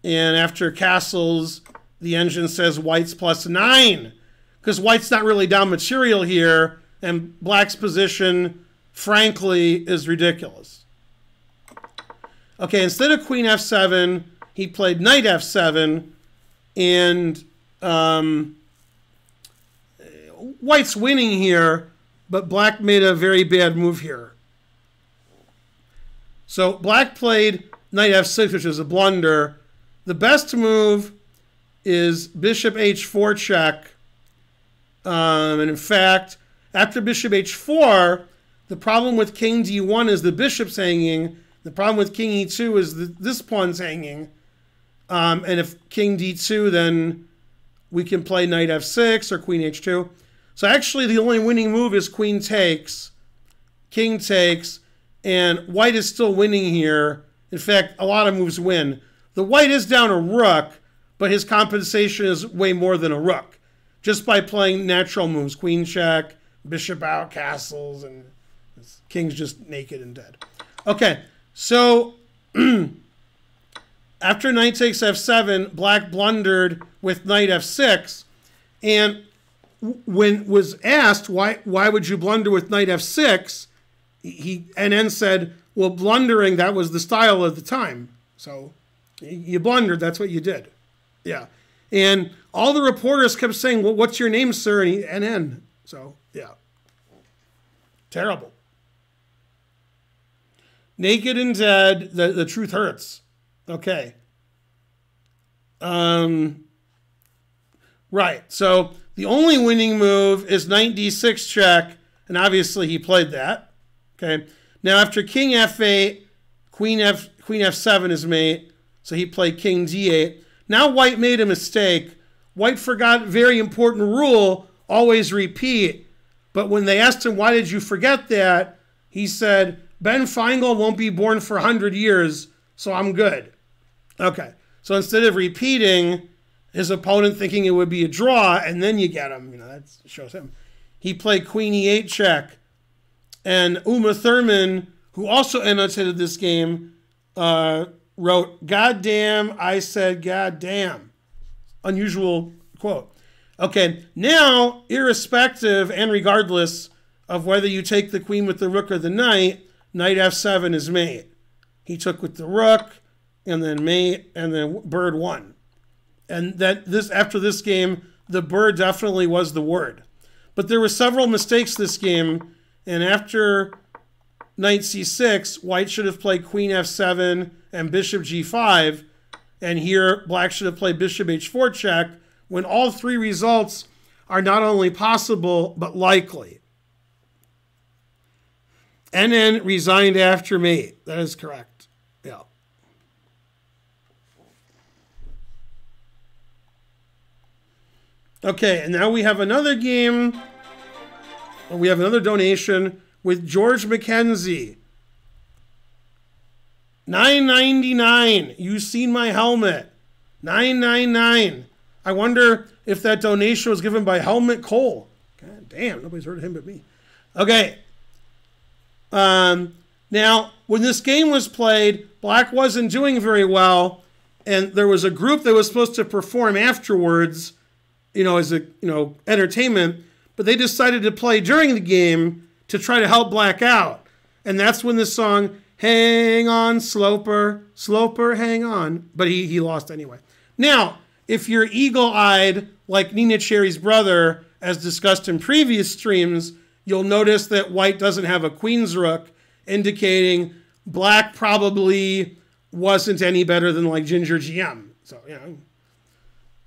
and after castles, the engine says white's +9 because white's not really down material here, and black's position, frankly, is ridiculous. Okay, instead of queen f7, he played knight f7, and white's winning here, but black made a very bad move here. So black played knight f6, which is a blunder. The best move is bishop h4 check. And in fact, after bishop h4, the problem with king d1 is the bishop's hanging. The problem with king e2 is this pawn's hanging. And if king d2, then we can play knight f6 or queen h2. So actually, the only winning move is queen takes, king takes, and white is still winning here. In fact, a lot of moves win. The white is down a rook, but his compensation is way more than a rook, just by playing natural moves, queen check, bishop out, castles, and king's just naked and dead. Okay, so after knight takes f7, black blundered with knight f6, and when was asked why would you blunder with knight f6, NN said, well, blundering, that was the style of the time. So you blundered, that's what you did. Yeah. And all the reporters kept saying, well, what's your name, sir? And NN. So, yeah. Terrible. Naked and dead, the truth hurts. Okay. Right. So the only winning move is knight d6 check, and obviously he played that. Okay. Now after king f8, queen f7 is mate, so he played king d8. Now white made a mistake. White forgot a very important rule, always repeat. But when they asked him, why did you forget that? He said, Ben Feingold won't be born for 100 years, so I'm good. Okay. So instead of repeating, his opponent thinking it would be a draw, and then you get him, that shows him. He played queen e8 check. And Uma Thurman, who also annotated this game, wrote, "Goddamn, I said goddamn." Unusual quote. Okay, now, irrespective and regardless of whether you take the queen with the rook or the knight, knight f7 is mate. He took with the rook, and then mate, and then bird won. And after this game, the bird definitely was the word. But there were several mistakes this game, and after knight c6, white should have played queen f7 and bishop g5, and here black should have played bishop h4 check, when all three results are not only possible, but likely. NN resigned after mate. That is correct. Yeah. Okay, and now we have another game. We have another donation with George McKenzie. $9.99. You seen my helmet. $9.99. I wonder if that donation was given by Helmut Kohl. God damn, nobody's heard of him but me. Okay. Now, when this game was played, black wasn't doing very well, and there was a group that was supposed to perform afterwards, as a, entertainment, but they decided to play during the game to try to help black out. And that's when the song, Hang On, Sloper, Sloper, Hang On. But he lost anyway. Now, if you're eagle-eyed, like Nina Cherry's brother, as discussed in previous streams, you'll notice that white doesn't have a queen's rook, indicating black probably wasn't any better than like Ginger GM. So,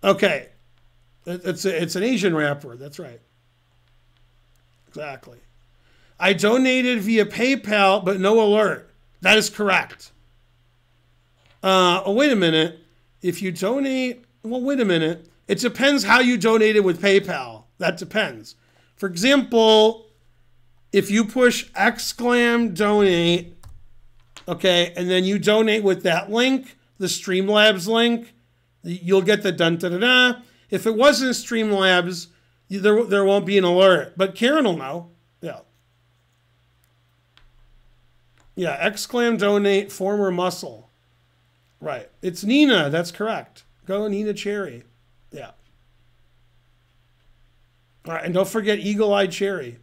Okay. It's an Asian rapper. That's right. Exactly. I donated via PayPal, but no alert. That is correct. Oh, wait a minute. If you donate, well, wait a minute. It depends how you donated with PayPal. That depends. For example, if you push !donate, okay, and then you donate with that link, the Streamlabs link, you'll get the dun-da-da-da. If it wasn't Streamlabs, there won't be an alert. But Karen will know. Yeah. Yeah, !donate, former muscle. Right. It's Nina. That's correct. Go Nina Cherry. Yeah. All right, and don't forget Eagle-Eyed Cherry.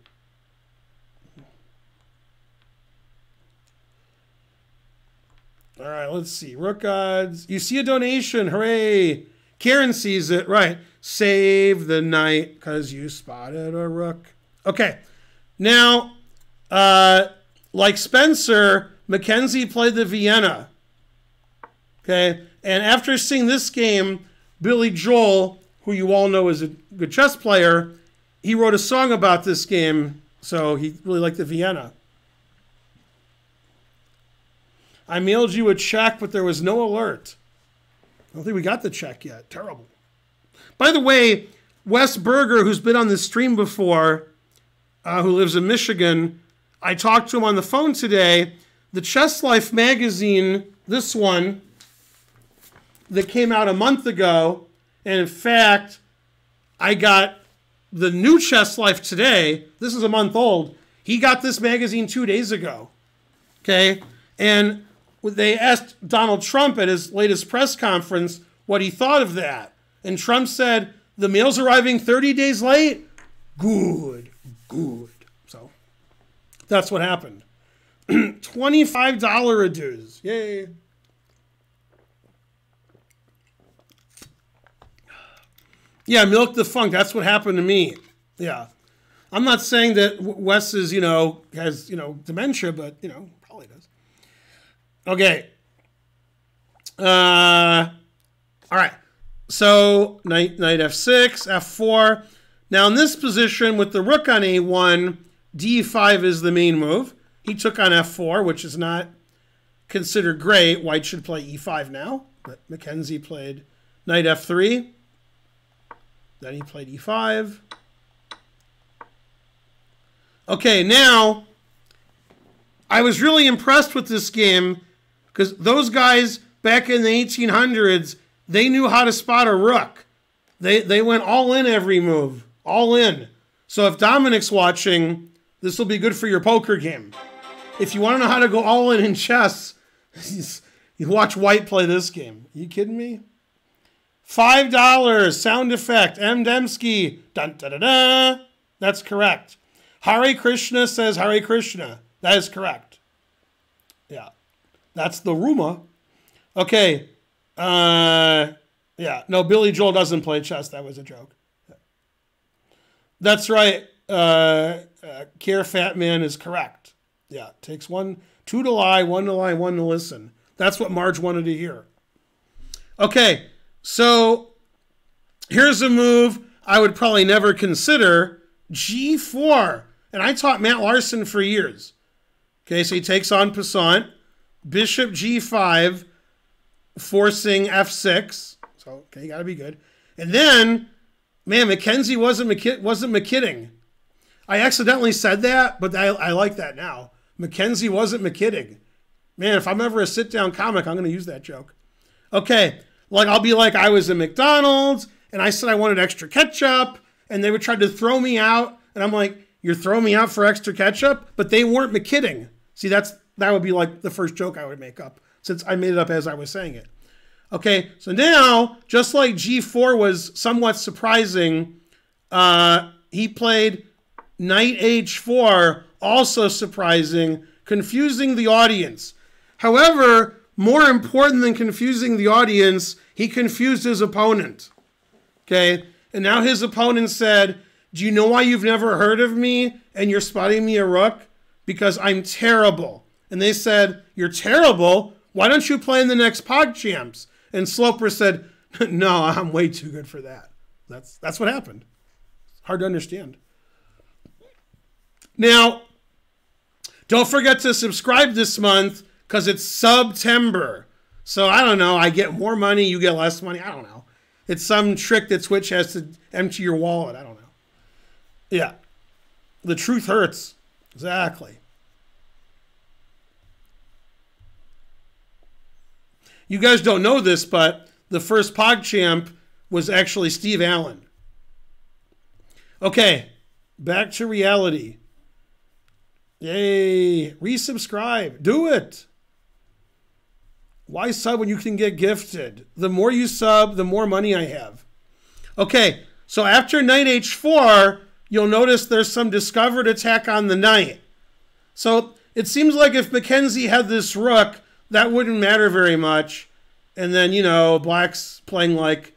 All right, let's see. Rook odds. You see a donation. Hooray. Karen sees it. Right. Save the knight because you spotted a rook. Okay. Now, like Spencer, Mackenzie played the Vienna. Okay, and after seeing this game, Billy Joel, who you all know is a good chess player, he wrote a song about this game, so he really liked the Vienna. I mailed you a check, but there was no alert. I don't think we got the check yet. Terrible. By the way, Wes Berger, who's been on this stream before, who lives in Michigan, I talked to him on the phone today. The Chess Life magazine, this one, that came out a month ago, and in fact, I got the new Chess Life today. This is a month old. He got this magazine 2 days ago. Okay? And they asked Donald Trump at his latest press conference what he thought of that. And Trump said, the mail's arriving 30 days late? Good, good. So that's what happened. $25 dues. Yay. Yeah, Milk the Funk. That's what happened to me. Yeah. I'm not saying that Wes is, has, dementia, but, probably does. Okay. All right. So, knight f6, f4. Now, in this position, with the rook on a1, d5 is the main move. He took on f4, which is not considered great. White should play e5 now. But Mackenzie played knight f3. Then he played e5. Okay, now, I was really impressed with this game because those guys back in the 1800s, they knew how to spot a rook. They went all in every move. All in. So if Dominic's watching, this will be good for your poker game. If you want to know how to go all in chess, you watch White play this game. Are you kidding me? $5 sound effect. M. Dembski. Dun, da, da, da. That's correct. Hare Krishna says Hare Krishna. That is correct. Yeah. That's the rumor. Okay. Yeah. No, Billy Joel doesn't play chess. That was a joke. That's right. Care Fat Man is correct. Yeah. It takes two to lie, one to listen. That's what Marge wanted to hear. Okay. So here's a move I would probably never consider. G4. And I taught Matt Larson for years. Okay, so he takes on Passant. Bishop G5, forcing F6. So, okay, you got to be good. And then, man, Mackenzie wasn't McKidding. I accidentally said that, but I like that now. Mackenzie wasn't McKidding. Man, if I'm ever a sit-down comic, I'm going to use that joke. Okay, like I'll be like, I was at McDonald's, and I said I wanted extra ketchup, and they would try to throw me out, and I'm like, you're throwing me out for extra ketchup? But they weren't McKidding. See, that would be like the first joke I would make up, since I made it up as I was saying it. Okay, so now, just like G4 was somewhat surprising, he played Knight H4, also surprising, confusing the audience. However, more important than confusing the audience, he confused his opponent. Okay, and now his opponent said, do you know why you've never heard of me and you're spotting me a rook? Because I'm terrible. And they said, you're terrible? Why don't you play in the next PogChamps? And Sloper said, no, I'm way too good for that. That's what happened. Hard to understand. Now, don't forget to subscribe this month because it's September. So I don't know. I get more money, you get less money. I don't know. It's some trick that Twitch has to empty your wallet. I don't know. Yeah. The truth hurts. Exactly. You guys don't know this, but the first PogChamp was actually Steve Allen. Okay, back to reality. Yay, resubscribe. Do it. Why sub when you can get gifted? The more you sub, the more money I have. Okay, so after Knight H4, you'll notice there's some discovered attack on the knight. So it seems like if Mackenzie had this rook, that wouldn't matter very much. And then, Black's playing like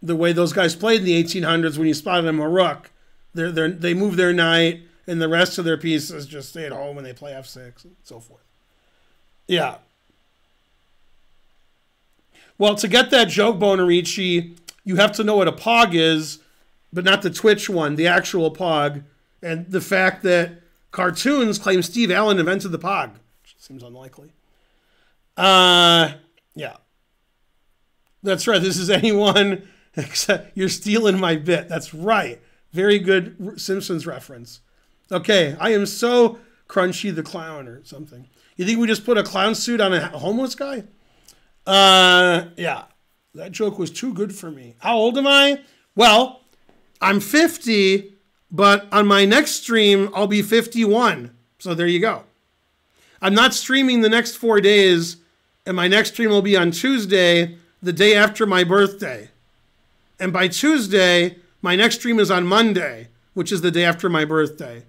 the way those guys played in the 1800s when you spotted them a rook. They move their knight, and the rest of their pieces just stay at home and they play F6 and so forth. Yeah. Well, to get that joke, Bonarici, you have to know what a POG is, but not the Twitch one, the actual POG. And the fact that cartoons claim Steve Allen invented the POG. Which seems unlikely. Yeah. That's right. This is anyone except you're stealing my bit. That's right. Very good Simpsons reference. Okay, I am so Crunchy the Clown or something. You think we just put a clown suit on a homeless guy? Yeah. That joke was too good for me. How old am I? Well, I'm 50, but on my next stream, I'll be 51. So there you go. I'm not streaming the next 4 days, and my next stream will be on Tuesday, the day after my birthday. And by Tuesday, my next stream is on Monday, which is the day after my birthday.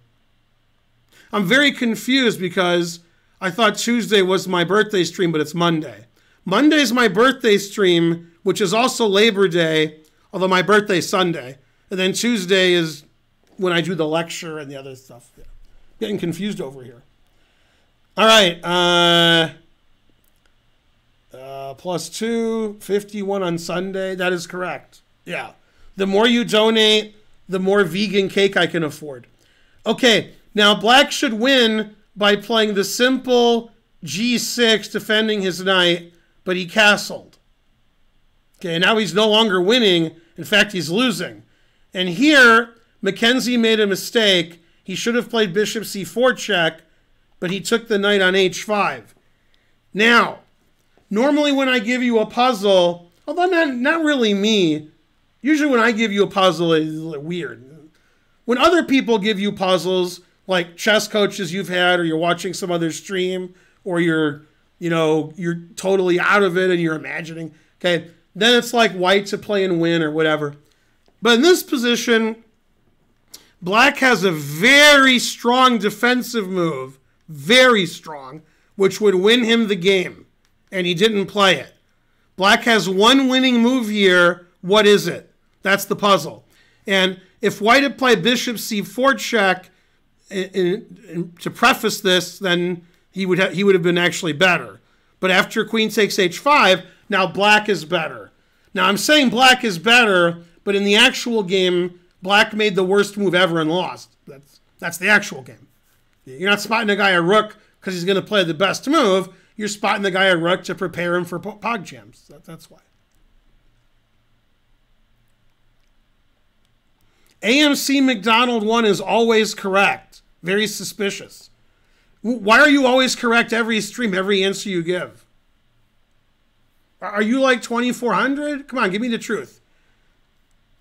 I'm very confused because I thought Tuesday was my birthday stream, but it's Monday. Monday's my birthday stream, which is also Labor Day, although my birthday's Sunday. And then Tuesday is when I do the lecture and the other stuff. Yeah. Getting confused over here. All right. +2, 51 on Sunday. That is correct. Yeah. The more you donate, the more vegan cake I can afford. Okay. Now, Black should win by playing the simple G6, defending his knight, but he castled. Okay, now he's no longer winning. In fact, he's losing. And here, Mackenzie made a mistake. He should have played bishop c4 check, but he took the knight on h5. Now, normally when I give you a puzzle, although not really me, usually when I give you a puzzle, it's weird. When other people give you puzzles, like chess coaches you've had, or you're watching some other stream, or you're totally out of it and you're imagining, okay, then it's like white to play and win or whatever. But in this position, Black has a very strong defensive move, very strong, which would win him the game, and he didn't play it. Black has one winning move here. What is it? That's the puzzle. And if White had played bishop c4 check, to preface this, then he would have been actually better. But after queen takes h5, now Black is better. Now I'm saying Black is better, but in the actual game, Black made the worst move ever and lost. That's the actual game. You're not spotting a guy a rook because he's going to play the best move. You're spotting the guy a rook to prepare him for pog jams. That's why. AMC McDonald 1 is always correct. Very suspicious. Why are you always correct every stream, every answer you give? Are you like 2,400? Come on, give me the truth.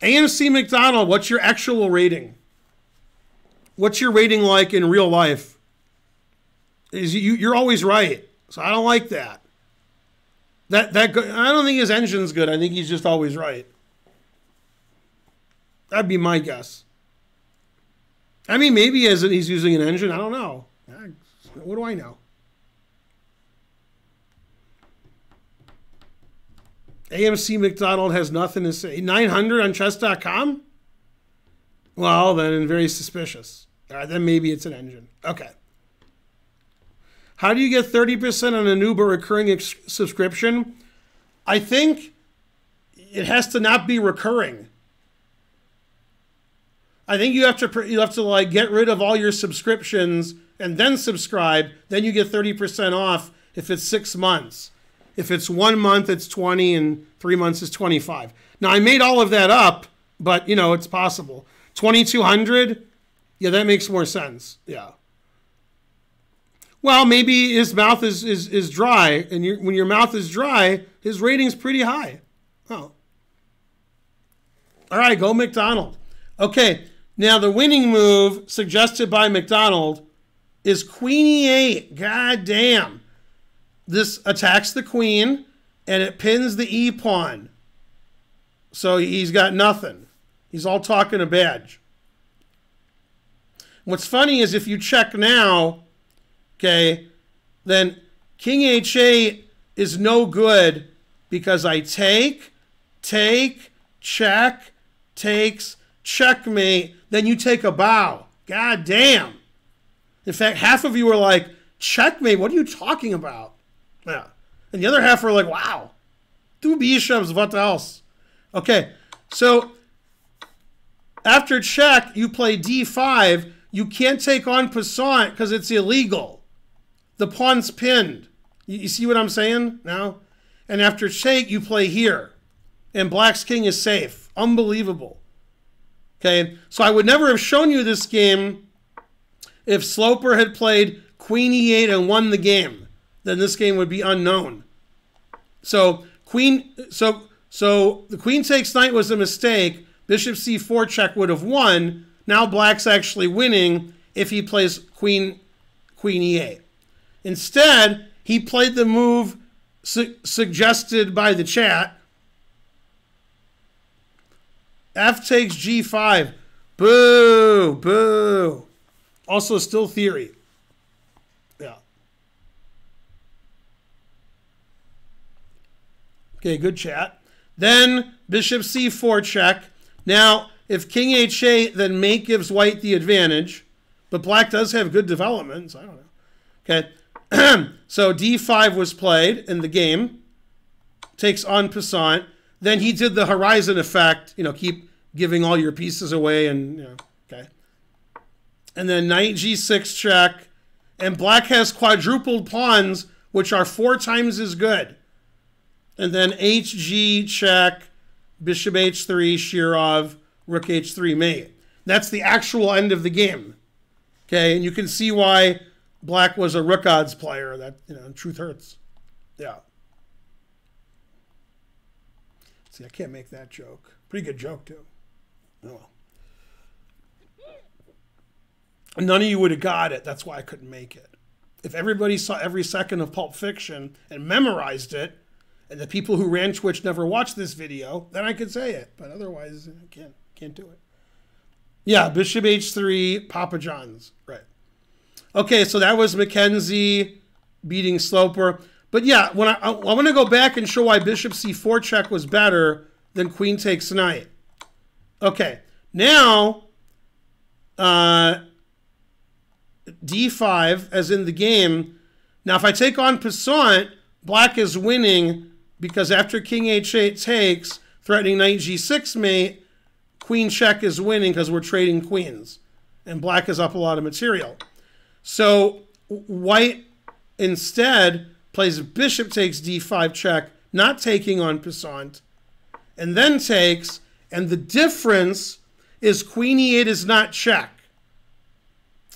AMC McDonald, what's your actual rating? What's your rating like in real life? You're always right, so I don't like that. I don't think his engine's good. I think he's just always right. That'd be my guess. I mean, maybe he's using an engine. I don't know. What do I know? AMC McDonald has nothing to say. 900 on chess.com? Well, then very suspicious. Then maybe it's an engine. Okay. How do you get 30% on a new but recurring subscription? I think it has to not be recurring. I think you have to like get rid of all your subscriptions and then subscribe. Then you get 30% off if it's 6 months. If it's 1 month, it's 20, and 3 months is 25. Now I made all of that up, but it's possible. 2,200, yeah, that makes more sense. Yeah. Well, maybe his mouth is dry, and when your mouth is dry, his rating's pretty high. Oh. All right, go McDonald. Okay. Now, the winning move suggested by McDonald is queen e8. God damn. This attacks the queen, and it pins the e pawn. So he's got nothing. He's all talking a badge. What's funny is if you check now, okay, then king h8 is no good because I take, check, takes, checkmate, then you take a bow. God damn. In fact, half of you are like, checkmate, what are you talking about? Yeah. And the other half were like, wow, du bishops, what else? Okay, so after check, you play d5. You can't take on passant because it's illegal. The pawn's pinned. You see what I'm saying now? And after check, you play here. And black's king is safe. Unbelievable. Okay, so I would never have shown you this game if Sloper had played queen e8 and won the game. Then this game would be unknown. So the queen takes knight was a mistake. Bishop c4 check would have won. Now black's actually winning if he plays queen e8. Instead, he played the move suggested by the chat. F takes g5. Boo, boo. Also still theory. Yeah. Okay, good chat. Then bishop c4 check. Now, if king h8, then mate gives white the advantage. But black does have good developments. I don't know. Okay. So d5 was played in the game. Takes en passant. Then he did the horizon effect. You know, keep giving all your pieces away and, you know, okay. And then knight g6 check. And black has quadrupled pawns, which are 4 times as good. And then hg check, bishop h3, Shirov, rook h3 mate. That's the actual end of the game. Okay, and you can see why black was a rook odds player. That, you know, truth hurts. Yeah. See, I can't make that joke. Pretty good joke, too. Oh, well. None of you would have got it. That's why I couldn't make it. If everybody saw every second of Pulp Fiction and memorized it, and the people who ran Twitch never watched this video, then I could say it. But otherwise, I can't do it. Yeah, bishop h3, Papa John's. Right. Okay, so that was Mackenzie beating Sloper. But yeah, when I want to go back and show why bishop c4 check was better than queen takes knight. Okay, now d5, as in the game. Now, if I take on passant, black is winning because after king h8 takes, threatening knight g6 mate, queen check is winning because we're trading queens. And black is up a lot of material. So white instead plays bishop takes d5 check, not taking on passant, and then takes, and the difference is queen e8 is not check.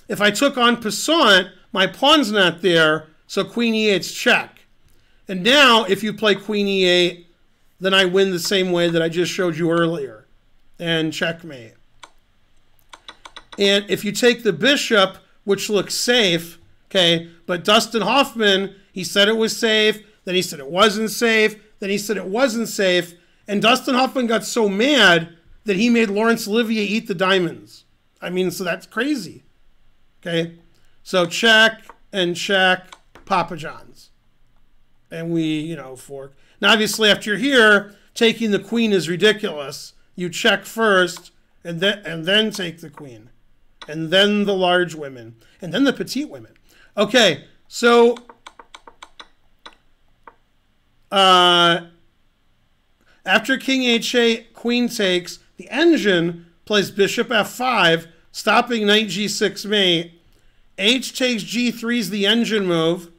If I took on passant, my pawn's not there, so queen e8's check. And now, if you play queen e8, then I win the same way that I just showed you earlier, and checkmate. And if you take the bishop, which looks safe, okay, but Dustin Hoffman, he said it was safe, then he said it wasn't safe, then he said it wasn't safe, and Dustin Hoffman got so mad that he made Laurence Olivier eat the diamonds. I mean, so that's crazy. Okay, so check and check, Papa John's. And we, you know, fork. Now, obviously, after you're here, taking the queen is ridiculous. You check first, and then take the queen. And then the large women. And then the petite women. Okay, so after king h8, queen takes, the engine plays bishop f5, stopping knight g6 mate. H takes g3 is the engine move.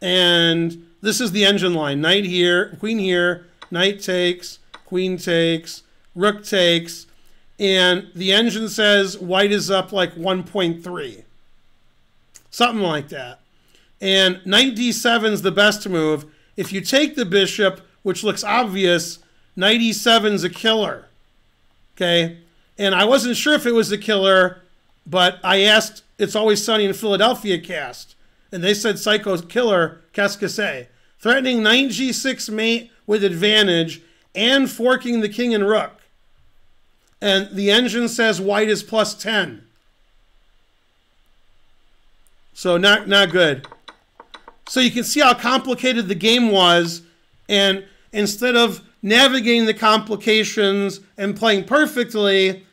And this is the engine line. Knight here, queen here, knight takes, queen takes, rook takes. And the engine says white is up like 1.3. Something like that. And knight d7 is the best move. If you take the bishop, which looks obvious, knight e7 is a killer. Okay? And I wasn't sure if it was a killer, but I asked It's Always Sunny in Philadelphia cast. And they said Psycho killer, qu'est-ce que c'est? Threatening knight g6 mate with advantage and forking the king and rook. And the engine says white is plus 10. So not good. So you can see how complicated the game was. And instead of navigating the complications and playing perfectly,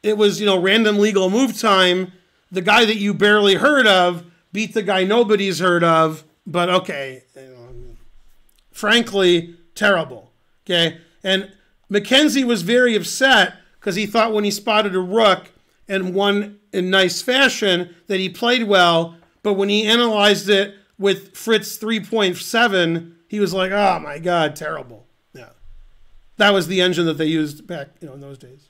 it was, you know, random legal move time. The guy that you barely heard of beat the guy nobody's heard of. But okay, you know, frankly terrible. Okay, and Mackenzie was very upset because he thought when he spotted a rook and won in nice fashion that he played well, but when he analyzed it with Fritz 3.7, he was like, "Oh my God, terrible." Yeah, that was the engine that they used back, in those days.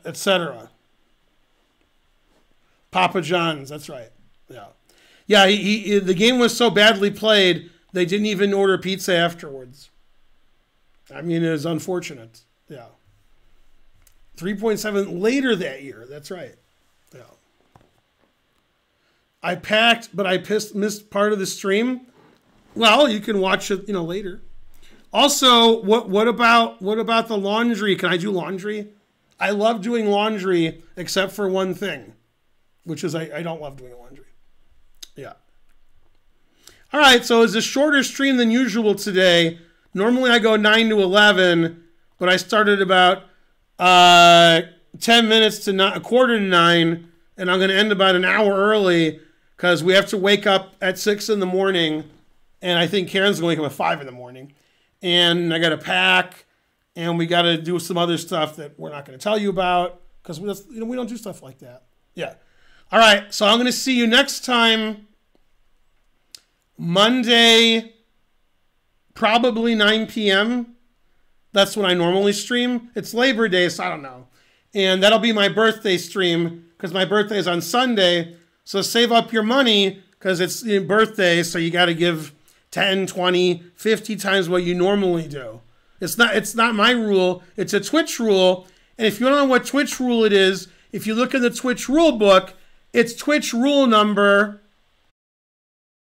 Etc. Papa John's, that's right. Yeah, yeah. The game was so badly played they didn't even order pizza afterwards. I mean, it was unfortunate. Yeah. 3.7 later that year. That's right. Yeah. I packed, but I missed part of the stream. Well, you can watch it, later. Also, what about the laundry? Can I do laundry? I love doing laundry, except for one thing, which is I don't love doing laundry. Yeah. All right, so it's a shorter stream than usual today. Normally I go 9 to 11, but I started about 10 minutes to a quarter to 9, and I'm going to end about an hour early because we have to wake up at 6 in the morning, and I think Karen's going to wake up at 5 in the morning, and I got to pack, and we got to do some other stuff that we're not going to tell you about because we don't do stuff like that. Yeah. All right, so I'm going to see you next time, Monday, probably 9 p.m. That's when I normally stream. It's Labor Day, so I don't know. And that'll be my birthday stream because my birthday is on Sunday. So save up your money because it's your birthday, so you got to give 10, 20, 50 times what you normally do. It's not my rule. It's a Twitch rule. And if you don't know what Twitch rule it is, if you look in the Twitch rule book, it's Twitch rule number